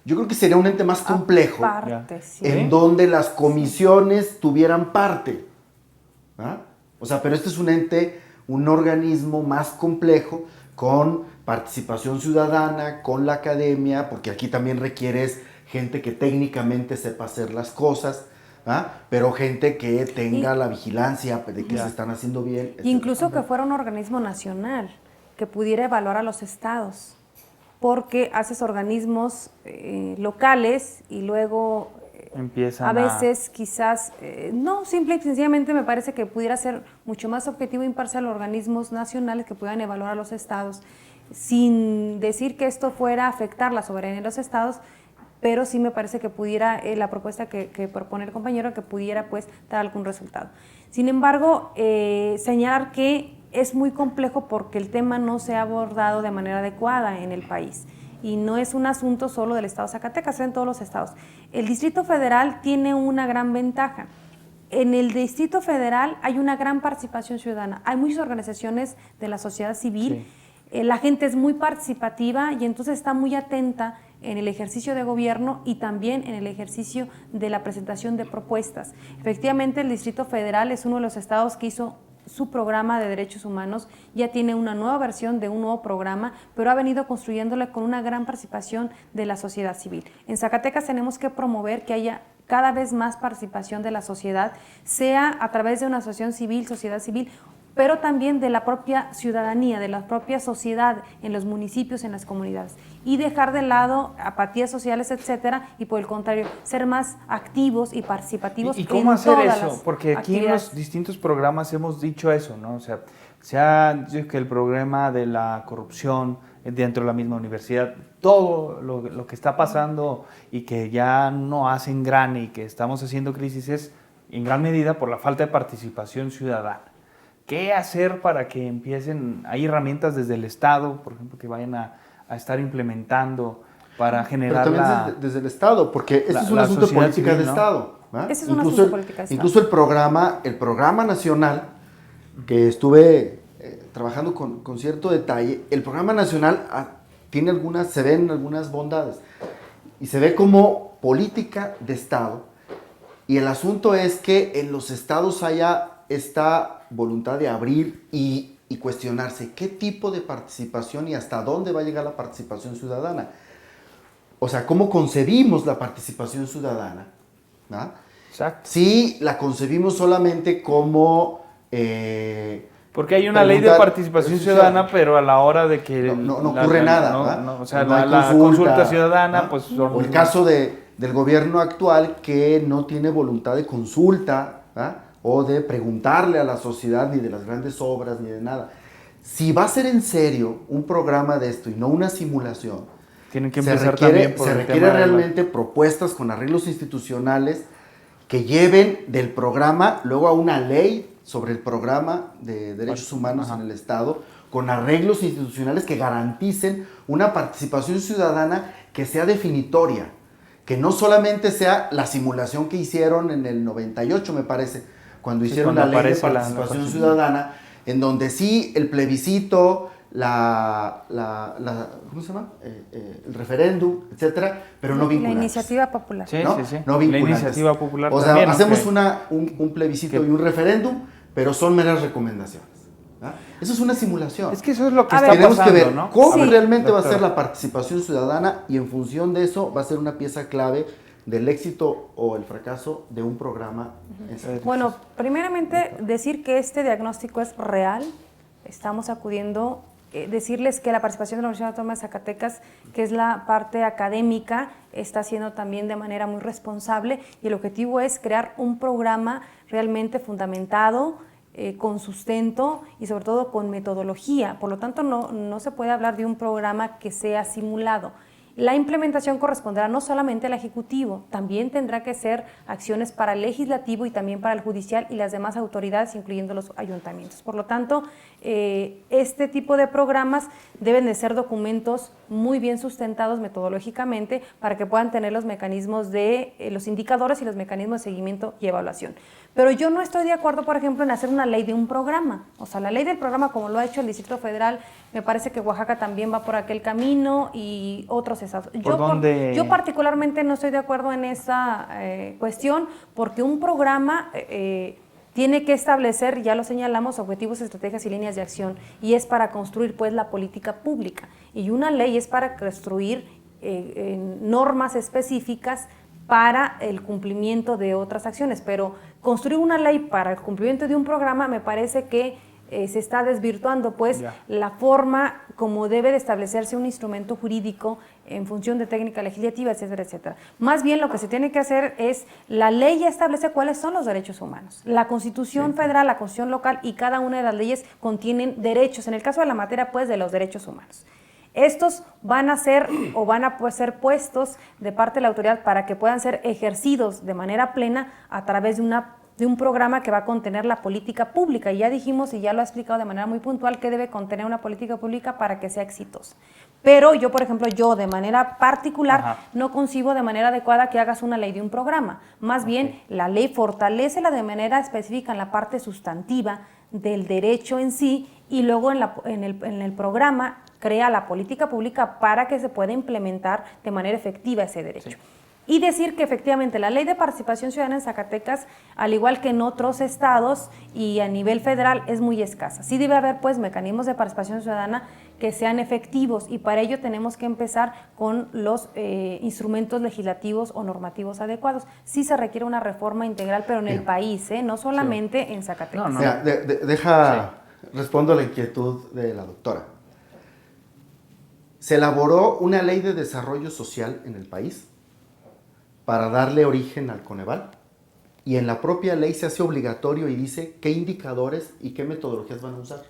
[SPEAKER 4] Yo creo que sería un ente más complejo,
[SPEAKER 3] Aparte,
[SPEAKER 4] en donde las comisiones tuvieran parte. ¿Ah? O sea, pero este es un ente, un organismo más complejo, con participación ciudadana, con la academia, porque aquí también requieres gente que técnicamente sepa hacer las cosas, pero gente que tenga la vigilancia de que se están haciendo bien.
[SPEAKER 3] Y incluso que fuera un organismo nacional, que pudiera evaluar a los estados, porque haces organismos locales y luego
[SPEAKER 2] empiezan
[SPEAKER 3] a veces quizás, no, simple y sencillamente me parece que pudiera ser mucho más objetivo e imparcial organismos nacionales que puedan evaluar a los estados, sin decir que esto fuera a afectar la soberanía de los estados, pero sí me parece que pudiera, la propuesta que propone el compañero, que pudiera pues dar algún resultado. Sin embargo, señalar que es muy complejo porque el tema no se ha abordado de manera adecuada en el país y no es un asunto solo del estado de Zacatecas, es en todos los estados. El Distrito Federal tiene una gran ventaja. En el Distrito Federal hay una gran participación ciudadana, hay muchas organizaciones de la sociedad civil, la gente es muy participativa y entonces está muy atenta en el ejercicio de gobierno y también en el ejercicio de la presentación de propuestas. Efectivamente, el Distrito Federal es uno de los estados que hizo su programa de derechos humanos, ya tiene una nueva versión de un nuevo programa, pero ha venido construyéndole con una gran participación de la sociedad civil. En Zacatecas tenemos que promover que haya cada vez más participación de la sociedad, sea a través de una asociación civil, sociedad civil, pero también de la propia ciudadanía, de la propia sociedad en los municipios, en las comunidades, y dejar de lado apatías sociales, etcétera, y por el contrario, ser más activos y participativos.
[SPEAKER 2] ¿Y cómo hacer eso? Porque aquí en los distintos programas hemos dicho eso, ¿no? O sea, se ha dicho que el problema de la corrupción dentro de la misma universidad, todo lo que está pasando y que ya no hace engrane y que estamos haciendo crisis es en gran medida por la falta de participación ciudadana. ¿Qué hacer para que empiecen? Hay herramientas desde el Estado, por ejemplo, que vayan a estar implementando para generar
[SPEAKER 4] pero también desde el Estado, porque este es un asunto de política civil, de Estado.
[SPEAKER 3] Ese es un asunto de política de Estado.
[SPEAKER 4] Incluso el programa nacional, que estuve trabajando con cierto detalle, el programa nacional tiene se ven algunas bondades, y se ve como política de Estado, y el asunto es que en los estados haya esta voluntad de abrir y cuestionarse qué tipo de participación y hasta dónde va a llegar la participación ciudadana. O sea, ¿cómo concebimos la participación ciudadana? ¿No?
[SPEAKER 2] Exacto.
[SPEAKER 4] Si la concebimos solamente como...
[SPEAKER 2] porque hay una ley de participación ciudadana, pero a la hora de que...
[SPEAKER 4] No ocurre nada.
[SPEAKER 2] O sea, la consulta ciudadana, pues...
[SPEAKER 4] O el caso de del gobierno actual que no tiene voluntad de consulta, ¿ah?, o de preguntarle a la sociedad ni de las grandes obras ni de nada. Si va a ser en serio un programa de esto y no una simulación,
[SPEAKER 2] tienen que empezar también por
[SPEAKER 4] se requiere realmente propuestas con arreglos institucionales que lleven del programa luego a una ley sobre el programa de derechos humanos en el Estado, con arreglos institucionales que garanticen una participación ciudadana que sea definitoria, que no solamente sea la simulación que hicieron en el 98, me parece, cuando hicieron la ley de participación ciudadana, en donde sí el plebiscito, ¿cómo se llama? El referéndum, etcétera, pero no vinculantes.
[SPEAKER 3] La iniciativa popular.
[SPEAKER 2] Sí,
[SPEAKER 4] ¿no?
[SPEAKER 2] sí, sí.
[SPEAKER 4] No vinculantes.
[SPEAKER 2] La iniciativa popular
[SPEAKER 4] o sea,
[SPEAKER 2] también,
[SPEAKER 4] hacemos un plebiscito y un referéndum, pero son meras recomendaciones. ¿Ah? Eso es una simulación.
[SPEAKER 2] Es que eso es lo que
[SPEAKER 4] está pasando, tenemos que ver,
[SPEAKER 2] ¿no?
[SPEAKER 4] cómo realmente va a ser la participación ciudadana, y en función de eso va a ser una pieza clave del éxito o el fracaso de un programa.
[SPEAKER 3] Bueno, primeramente decir que este diagnóstico es real. Estamos acudiendo, decirles que la participación de la Universidad Autónoma de Zacatecas, que es la parte académica, está haciendo también de manera muy responsable, y el objetivo es crear un programa realmente fundamentado, con sustento y sobre todo con metodología. Por lo tanto, no se puede hablar de un programa que sea simulado. La implementación corresponderá no solamente al Ejecutivo, también tendrá que ser acciones para el Legislativo y también para el Judicial y las demás autoridades, incluyendo los ayuntamientos. Por lo tanto, este tipo de programas deben de ser documentos muy bien sustentados metodológicamente para que puedan tener los mecanismos de los indicadores y los mecanismos de seguimiento y evaluación. Pero yo no estoy de acuerdo, por ejemplo, en hacer una ley de un programa. O sea, la ley del programa, como lo ha hecho el Distrito Federal, me parece que Oaxaca también va por aquel camino y otros estados. Yo particularmente no estoy de acuerdo en esa cuestión, porque un programa tiene que establecer, ya lo señalamos, objetivos, estrategias y líneas de acción, y es para construir pues la política pública. Y una ley es para construir normas específicas para el cumplimiento de otras acciones, pero construir una ley para el cumplimiento de un programa me parece que se está desvirtuando pues la forma como debe de establecerse un instrumento jurídico en función de técnica legislativa, etcétera, etcétera. Más bien lo que se tiene que hacer es, la ley ya establece cuáles son los derechos humanos. La Constitución federal, la Constitución local y cada una de las leyes contienen derechos, en el caso de la materia pues de los derechos humanos. Estos van a ser o van a ser puestos de parte de la autoridad para que puedan ser ejercidos de manera plena a través de un programa que va a contener la política pública. Y ya dijimos, y ya lo ha explicado de manera muy puntual, que debe contener una política pública para que sea exitosa. Pero yo, por ejemplo, de manera particular, no concibo de manera adecuada que hagas una ley de un programa. Más bien, la ley fortalécela de manera específica en la parte sustantiva del derecho en sí, y luego en el programa crea la política pública para que se pueda implementar de manera efectiva ese derecho. Sí. Y decir que efectivamente la ley de participación ciudadana en Zacatecas, al igual que en otros estados y a nivel federal, es muy escasa. Sí debe haber pues mecanismos de participación ciudadana que sean efectivos, y para ello tenemos que empezar con los instrumentos legislativos o normativos adecuados. Sí se requiere una reforma integral, pero en el país, no solamente en Zacatecas.
[SPEAKER 4] No. Respondo a la inquietud de la doctora. Se elaboró una ley de desarrollo social en el país para darle origen al Coneval, y en la propia ley se hace obligatorio y dice qué indicadores y qué metodologías van a usar.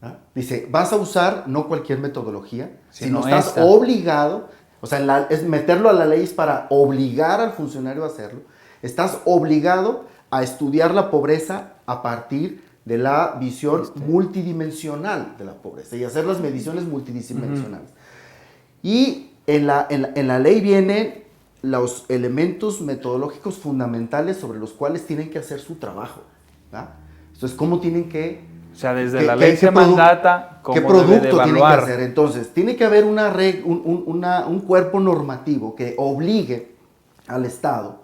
[SPEAKER 4] ¿Ah? Dice, vas a usar no cualquier metodología, sino estás obligado, o sea, es meterlo a la ley es para obligar al funcionario a hacerlo. Estás obligado a estudiar la pobreza a partir de la visión multidimensional de la pobreza y hacer las mediciones multidimensionales. Y en la ley vienen los elementos metodológicos fundamentales sobre los cuales tienen que hacer su trabajo. Entonces, ¿cómo tienen que...
[SPEAKER 2] O sea, desde la ley se mandata cómo
[SPEAKER 4] qué producto
[SPEAKER 2] debe de evaluar.
[SPEAKER 4] Tienen que hacer. Entonces, tiene que haber un cuerpo normativo que obligue al Estado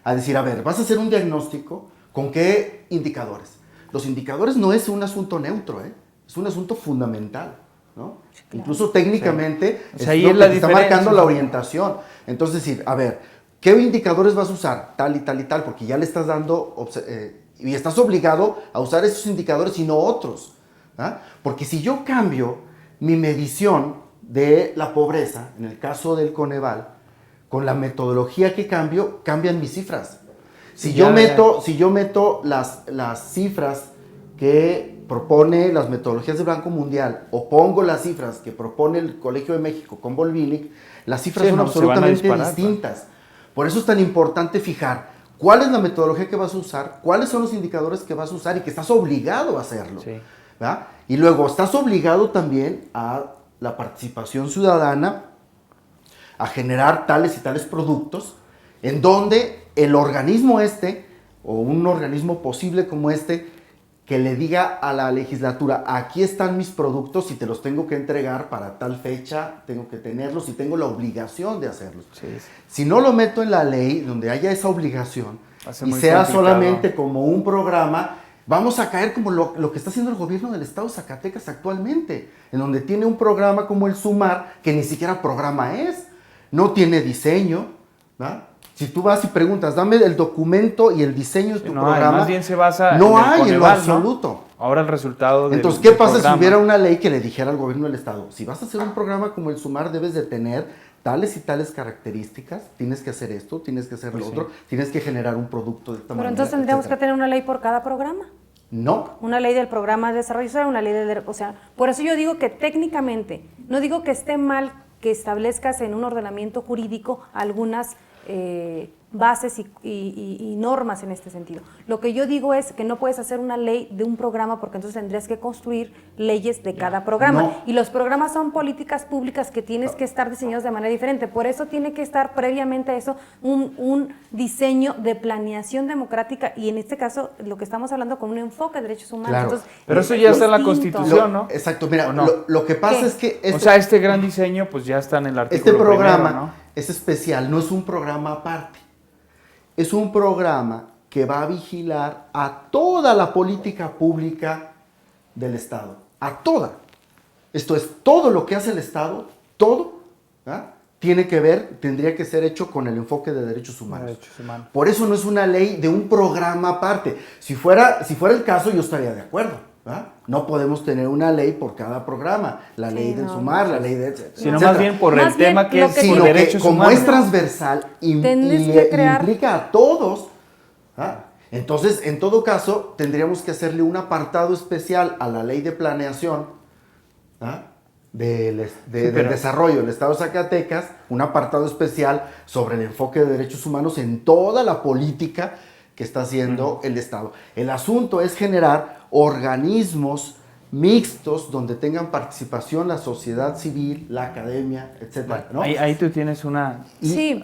[SPEAKER 4] a decir, a ver, vas a hacer un diagnóstico, ¿con qué indicadores? Los indicadores no es un asunto neutro, es un asunto fundamental, ¿no? Sí, claro. Incluso técnicamente es lo que está marcando la orientación. Entonces, decir, a ver, ¿qué indicadores vas a usar? Tal y tal y tal, porque ya le estás dando, y estás obligado a usar esos indicadores y no otros. ¿Ah? Porque si yo cambio mi medición de la pobreza, en el caso del Coneval, con la metodología que cambio, cambian mis cifras. Si yo meto las cifras que propone las metodologías de Banco Mundial o pongo las cifras que propone el Colegio de México con Volvinic, las cifras son absolutamente distintas. Por eso es tan importante fijar cuál es la metodología que vas a usar, cuáles son los indicadores que vas a usar y que estás obligado a hacerlo. Sí. ¿Verdad? Y luego estás obligado también a la participación ciudadana, a generar tales y tales productos, en donde el organismo o un organismo posible como que le diga a la legislatura, aquí están mis productos y te los tengo que entregar para tal fecha, tengo que tenerlos y tengo la obligación de hacerlos. Sí. Si no lo meto en la ley, donde haya esa obligación, y sea solamente como un programa, vamos a caer como lo que está haciendo el gobierno del estado de Zacatecas actualmente, en donde tiene un programa como el SUMAR, que ni siquiera programa es, no tiene diseño, ¿verdad? Si tú vas y preguntas, dame el documento y el diseño de tu programa,
[SPEAKER 2] más bien se basa
[SPEAKER 4] no hay en lo absoluto.
[SPEAKER 2] ¿No? Ahora el resultado
[SPEAKER 4] Entonces, ¿qué pasa si hubiera una ley que le dijera al gobierno del estado, si vas a hacer un programa como el SUMAR, debes de tener tales y tales características, tienes que hacer esto, tienes que hacer lo otro, tienes que generar un producto de esta manera?
[SPEAKER 3] Pero entonces tendríamos que tener una ley por cada programa.
[SPEAKER 4] No.
[SPEAKER 3] Una ley del programa de desarrollo social, una ley o sea, por eso yo digo que técnicamente, no digo que esté mal que establezcas en un ordenamiento jurídico algunas bases y normas en este sentido. Lo que yo digo es que no puedes hacer una ley de un programa porque entonces tendrías que construir leyes de cada programa. No. Y los programas son políticas públicas que tienes que estar diseñados de manera diferente. Por eso tiene que estar previamente a eso un diseño de planeación democrática y en este caso lo que estamos hablando con un enfoque de derechos humanos.
[SPEAKER 4] Claro.
[SPEAKER 3] Entonces,
[SPEAKER 2] pero eso ya está en la Constitución, ¿no?
[SPEAKER 4] Exacto, mira, no? lo que pasa es que...
[SPEAKER 2] este gran diseño pues ya está en el artículo
[SPEAKER 4] Este programa
[SPEAKER 2] primero, ¿no?
[SPEAKER 4] Es especial, no es un programa aparte. Es un programa que va a vigilar a toda la política pública del Estado. A toda. Esto es, todo lo que hace el Estado, todo, tendría que ser hecho con el enfoque de derechos humanos. Por eso no es una ley de un programa aparte. Si fuera el caso, yo estaría de acuerdo. No podemos tener una ley por cada programa, la ley del SUMAR, la ley de
[SPEAKER 2] sino más bien por el tema que es
[SPEAKER 4] por derechos humanos. Como es transversal y implica a todos, entonces en todo caso tendríamos que hacerle un apartado especial a la ley de planeación del desarrollo del estado de Zacatecas, un apartado especial sobre el enfoque de derechos humanos en toda la política que está haciendo el Estado. El asunto es generar organismos mixtos donde tengan participación la sociedad civil, la academia, etcétera, ¿no?
[SPEAKER 2] Ahí tú tienes una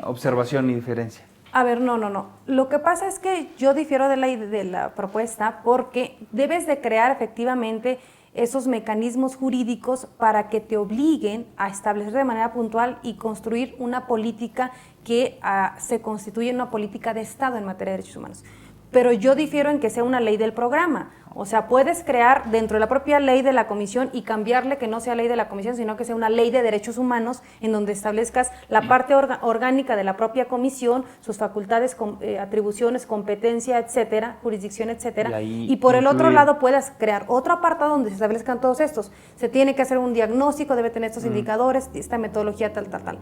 [SPEAKER 2] observación y diferencia.
[SPEAKER 3] A ver, no. Lo que pasa es que yo difiero de la propuesta porque debes de crear efectivamente esos mecanismos jurídicos para que te obliguen a establecer de manera puntual y construir una política que se constituye en una política de Estado en materia de derechos humanos. Pero yo difiero en que sea una ley del programa. O sea, puedes crear dentro de la propia ley de la comisión y cambiarle que no sea ley de la comisión, sino que sea una ley de derechos humanos en donde establezcas la parte orgánica de la propia comisión, sus facultades, atribuciones, competencia, etcétera, jurisdicción, etcétera. Y por el otro lado puedas crear otro apartado donde se establezcan todos estos. Se tiene que hacer un diagnóstico, debe tener estos indicadores, esta metodología tal.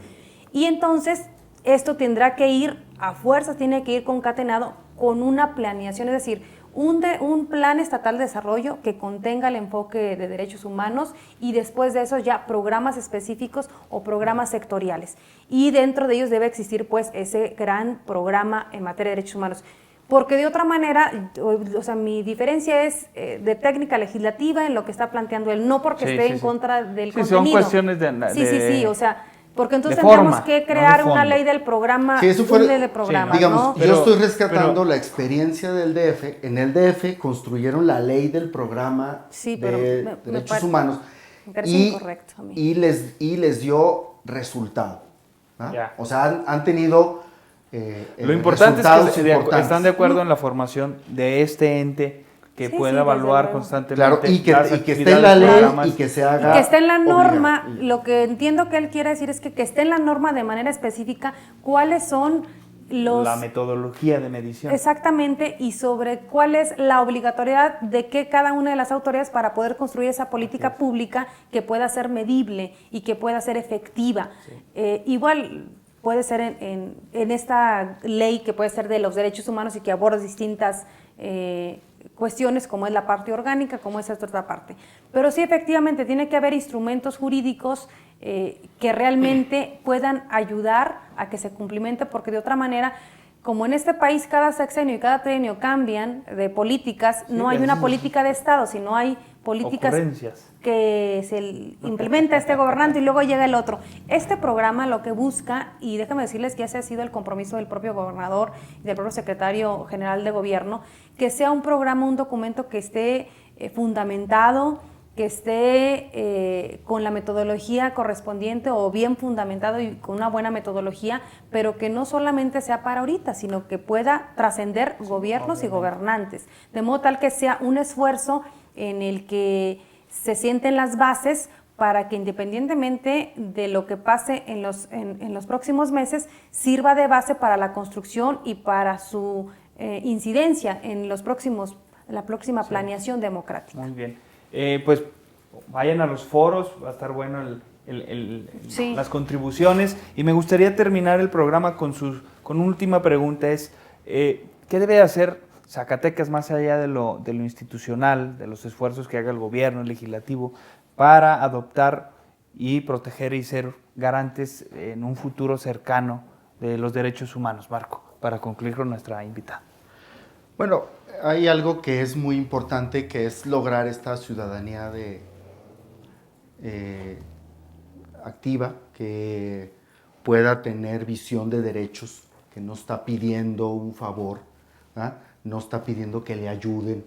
[SPEAKER 3] Y entonces esto tendrá que ir a fuerzas, tiene que ir concatenado con una planeación, es decir, un plan estatal de desarrollo que contenga el enfoque de derechos humanos y después de eso ya programas específicos o programas sectoriales. Y dentro de ellos debe existir pues ese gran programa en materia de derechos humanos. Porque de otra manera, o sea, mi diferencia es de técnica legislativa en lo que está planteando él, no porque esté en contra del contenido.
[SPEAKER 2] Son cuestiones de
[SPEAKER 3] Sí, o sea, porque entonces tendríamos que crear una ley del programa, una ley de programa,
[SPEAKER 4] digamos, ¿no? Yo estoy rescatando la experiencia del DF. En el DF construyeron la ley del programa de derechos humanos y les dio resultado. O sea, han tenido
[SPEAKER 2] lo importante es que están de acuerdo en la formación de este ente que pueda evaluar constantemente.
[SPEAKER 4] Claro, y que esté en la ley y que se haga.
[SPEAKER 3] Y que esté en la norma. Lo que entiendo que él quiere decir es que esté en la norma de manera específica cuáles son
[SPEAKER 2] la metodología de medición.
[SPEAKER 3] Exactamente, y sobre cuál es la obligatoriedad de que cada una de las autoridades para poder construir esa política pública que pueda ser medible y que pueda ser efectiva. Igual, puede ser en esta ley que puede ser de los derechos humanos y que aborda distintas cuestiones, como es la parte orgánica, como es esta otra parte. Pero sí, efectivamente, tiene que haber instrumentos jurídicos que realmente puedan ayudar a que se cumplimente, porque de otra manera, como en este país cada sexenio y cada trienio cambian de políticas, no hay una política de Estado, sino hay políticas que se implementa este gobernante y luego llega el otro. Este programa lo que busca, y déjame decirles que ese ha sido el compromiso del propio gobernador y del propio secretario general de gobierno, que sea un programa, un documento que esté fundamentado, que esté con la metodología correspondiente o bien fundamentado y con una buena metodología, pero que no solamente sea para ahorita, sino que pueda trascender gobiernos y gobernantes, de modo tal que sea un esfuerzo en el que se sienten las bases para que, independientemente de lo que pase en los próximos meses, sirva de base para la construcción y para su incidencia en la próxima planeación democrática.
[SPEAKER 2] Muy bien. Pues vayan a los foros, va a estar bueno las contribuciones, y me gustaría terminar el programa con una última pregunta, ¿qué debe hacer Zacatecas más allá de lo institucional, de los esfuerzos que haga el gobierno, el legislativo, para adoptar y proteger y ser garantes en un futuro cercano de los derechos humanos? Marco, para concluir con nuestra invitada.
[SPEAKER 4] Bueno, hay algo que es muy importante, que es lograr esta ciudadanía activa, que pueda tener visión de derechos, que no está pidiendo un favor, no está pidiendo que le ayuden,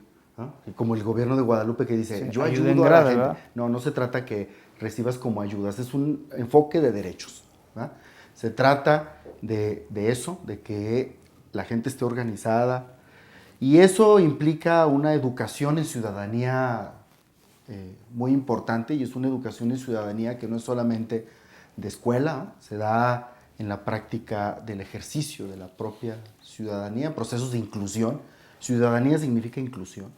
[SPEAKER 4] como el gobierno de Guadalupe que dice, sí, yo ayudo a la gente. ¿Verdad? No se trata que recibas como ayudas, es un enfoque de derechos. Se trata de eso, de que la gente esté organizada, y eso implica una educación en ciudadanía muy importante, y es una educación en ciudadanía que no es solamente de escuela, se da en la práctica del ejercicio de la propia ciudadanía, procesos de inclusión. Ciudadanía significa inclusión.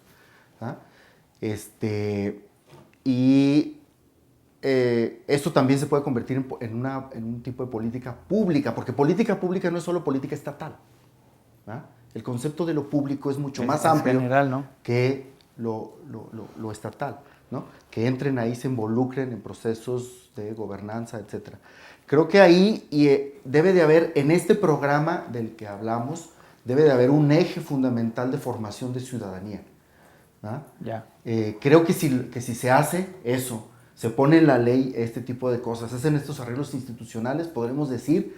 [SPEAKER 4] Esto también se puede convertir en un tipo de política pública, porque política pública no es solo política estatal. El concepto de lo público es mucho más amplio general, ¿no? Que lo estatal, ¿no? Que entren ahí, se involucren en procesos de gobernanza, etc. Creo que ahí debe de haber, en este programa del que hablamos, debe de haber un eje fundamental de formación de ciudadanía. Creo que si se hace eso, se pone en la ley este tipo de cosas, hacen estos arreglos institucionales, podremos decir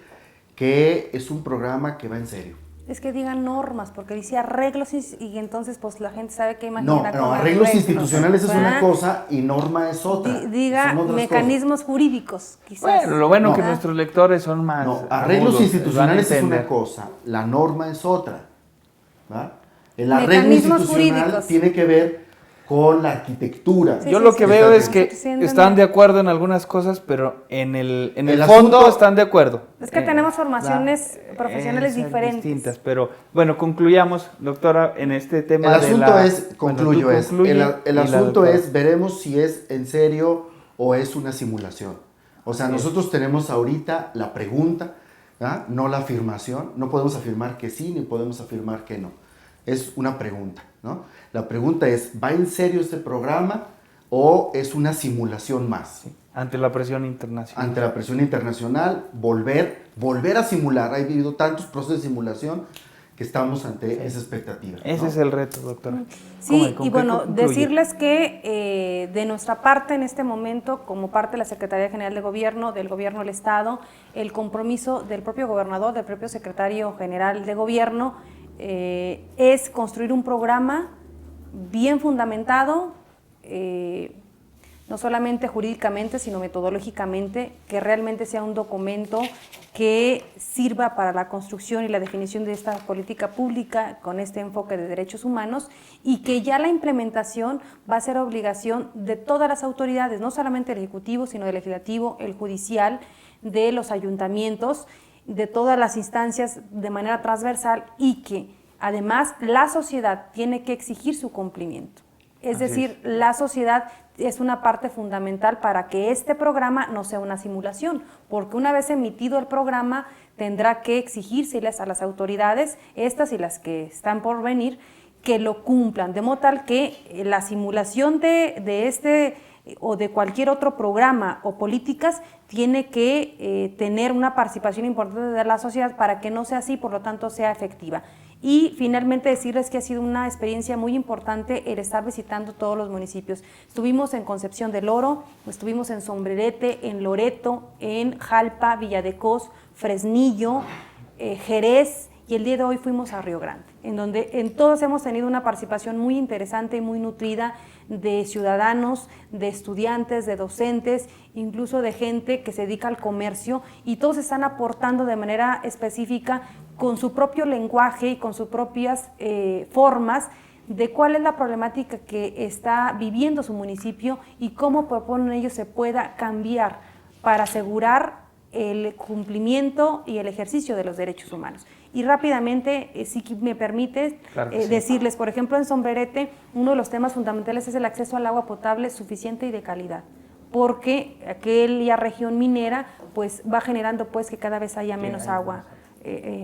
[SPEAKER 4] que es un programa que va en serio.
[SPEAKER 3] Es que digan normas, porque dice arreglos y entonces pues la gente sabe que imagina.
[SPEAKER 4] No, arreglos institucionales es una cosa y norma es otra.
[SPEAKER 3] Diga mecanismos jurídicos, quizás.
[SPEAKER 2] Bueno, lo bueno que nuestros lectores son más.
[SPEAKER 4] No, arreglos institucionales es una cosa, la norma es otra. El arreglo institucional tiene que ver con la arquitectura.
[SPEAKER 2] Yo lo que veo es que están de acuerdo en algunas cosas, pero en el fondo están de acuerdo.
[SPEAKER 3] Es que tenemos formaciones profesionales diferentes. Distintas,
[SPEAKER 2] pero bueno, concluyamos, doctora, en este tema.
[SPEAKER 4] El asunto es, veremos si es en serio o es una simulación. O sea, nosotros tenemos ahorita la pregunta, no la afirmación. No podemos afirmar que sí, ni podemos afirmar que no. Es una pregunta, ¿no? La pregunta es, ¿va en serio este programa o es una simulación más?
[SPEAKER 2] Ante la presión internacional.
[SPEAKER 4] Ante la presión internacional, volver a simular. Ha habido tantos procesos de simulación que estamos ante esa expectativa.
[SPEAKER 2] Ese es el reto, doctora.
[SPEAKER 3] Sí, y bueno, decirles que de nuestra parte en este momento, como parte de la Secretaría General de Gobierno, del Gobierno del Estado, el compromiso del propio gobernador, del propio Secretario General de Gobierno, es construir un programa bien fundamentado, no solamente jurídicamente, sino metodológicamente, que realmente sea un documento que sirva para la construcción y la definición de esta política pública con este enfoque de derechos humanos, y que ya la implementación va a ser obligación de todas las autoridades, no solamente el Ejecutivo, sino el Legislativo, el Judicial, de los ayuntamientos, de todas las instancias de manera transversal, y que además la sociedad tiene que exigir su cumplimiento. Es decir, la sociedad es una parte fundamental para que este programa no sea una simulación, porque una vez emitido el programa tendrá que exigírseles a las autoridades, estas y las que están por venir, que lo cumplan, de modo tal que la simulación de este o de cualquier otro programa o políticas tiene que tener una participación importante de la sociedad para que no sea así, por lo tanto sea efectiva. Y finalmente decirles que ha sido una experiencia muy importante el estar visitando todos los municipios. Estuvimos en Concepción del Oro, estuvimos en Sombrerete, en Loreto, en Jalpa, Villa de Cos, Fresnillo, Jerez, y el día de hoy fuimos a Río Grande, en donde en todos hemos tenido una participación muy interesante y muy nutrida de ciudadanos, de estudiantes, de docentes, incluso de gente que se dedica al comercio, y todos están aportando de manera específica con su propio lenguaje y con sus propias formas de cuál es la problemática que está viviendo su municipio y cómo proponen ellos se pueda cambiar para asegurar el cumplimiento y el ejercicio de los derechos humanos. Y rápidamente, si me permite, claro decirles, por ejemplo, en Sombrerete, uno de los temas fundamentales es el acceso al agua potable suficiente y de calidad, porque aquella región minera pues va generando pues que cada vez haya menos agua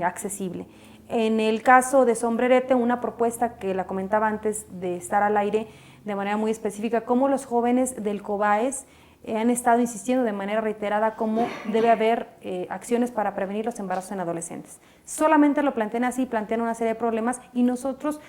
[SPEAKER 3] accesible. En el caso de Sombrerete, una propuesta que la comentaba antes de estar al aire de manera muy específica, cómo los jóvenes del COBAES han estado insistiendo de manera reiterada cómo debe haber acciones para prevenir los embarazos en adolescentes. Solamente lo plantean así, plantean una serie de problemas y nosotros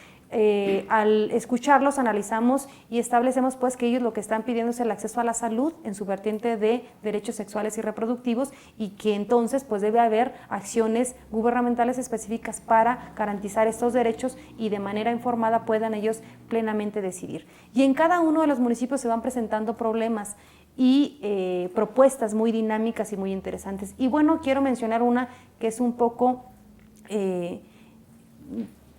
[SPEAKER 3] al escucharlos analizamos y establecemos pues que ellos lo que están pidiendo es el acceso a la salud en su vertiente de derechos sexuales y reproductivos y que entonces pues debe haber acciones gubernamentales específicas para garantizar estos derechos y de manera informada puedan ellos plenamente decidir. Y en cada uno de los municipios se van presentando problemas y propuestas muy dinámicas y muy interesantes. Y bueno, quiero mencionar una que es un poco,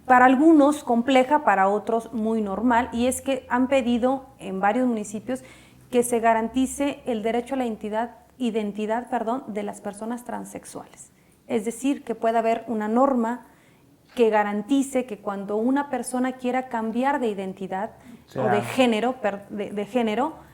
[SPEAKER 3] para algunos compleja, para otros muy normal, y es que han pedido en varios municipios que se garantice el derecho a la identidad de las personas transexuales. Es decir, que pueda haber una norma que garantice que cuando una persona quiera cambiar de identidad o de género,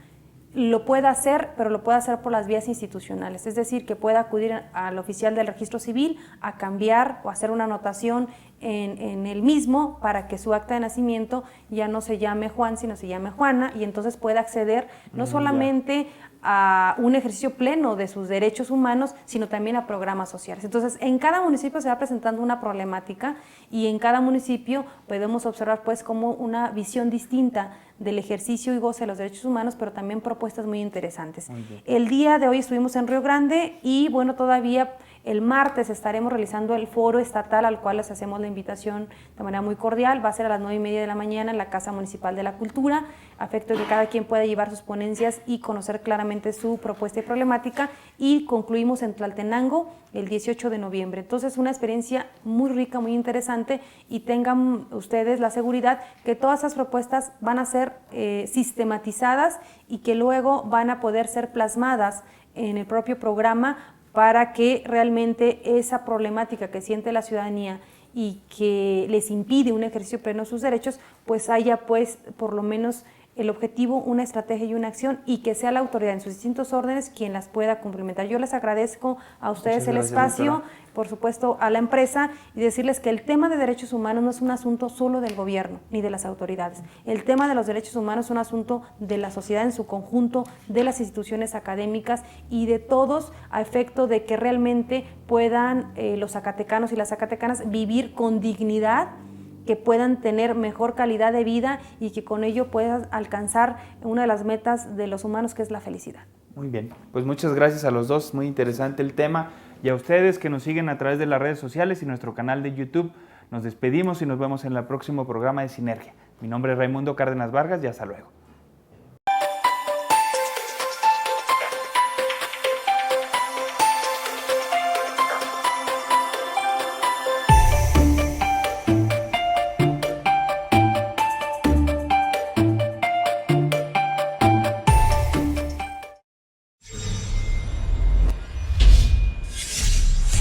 [SPEAKER 3] lo pueda hacer, pero lo pueda hacer por las vías institucionales, es decir, que pueda acudir al oficial del registro civil a cambiar o hacer una anotación en el mismo para que su acta de nacimiento ya no se llame Juan, sino se llame Juana, y entonces pueda acceder no solamente a un ejercicio pleno de sus derechos humanos, sino también a programas sociales. Entonces, en cada municipio se va presentando una problemática y en cada municipio podemos observar pues como una visión distinta del ejercicio y goce de los derechos humanos, pero también propuestas muy interesantes. El día de hoy estuvimos en Río Grande y bueno, todavía el martes estaremos realizando el foro estatal al cual les hacemos la invitación de manera muy cordial. Va a ser a las 9:30 de la mañana en la Casa Municipal de la Cultura, a efecto de que cada quien pueda llevar sus ponencias y conocer claramente su propuesta y problemática, y concluimos en Tlaltenango el 18 de noviembre. Entonces, una experiencia muy rica, muy interesante, y tengan ustedes la seguridad que todas esas propuestas van a ser sistematizadas y que luego van a poder ser plasmadas en el propio programa para que realmente esa problemática que siente la ciudadanía y que les impide un ejercicio pleno de sus derechos, pues haya pues por lo menos el objetivo, una estrategia y una acción, y que sea la autoridad en sus distintos órdenes quien las pueda complementar. Yo les agradezco a ustedes el espacio, doctora. Por supuesto a la empresa, y decirles que el tema de derechos humanos no es un asunto solo del gobierno ni de las autoridades. El tema de los derechos humanos es un asunto de la sociedad en su conjunto, de las instituciones académicas y de todos, a efecto de que realmente puedan los zacatecanos y las zacatecanas vivir con dignidad, que puedan tener mejor calidad de vida y que con ello puedan alcanzar una de las metas de los humanos, que es la felicidad.
[SPEAKER 2] Muy bien, pues muchas gracias a los dos, muy interesante el tema, y a ustedes que nos siguen a través de las redes sociales y nuestro canal de YouTube. Nos despedimos y nos vemos en el próximo programa de Sinergia. Mi nombre es Raimundo Cárdenas Vargas y hasta luego.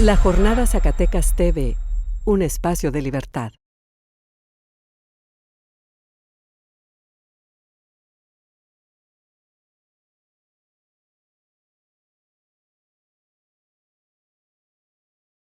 [SPEAKER 1] La Jornada Zacatecas TV, un espacio de libertad.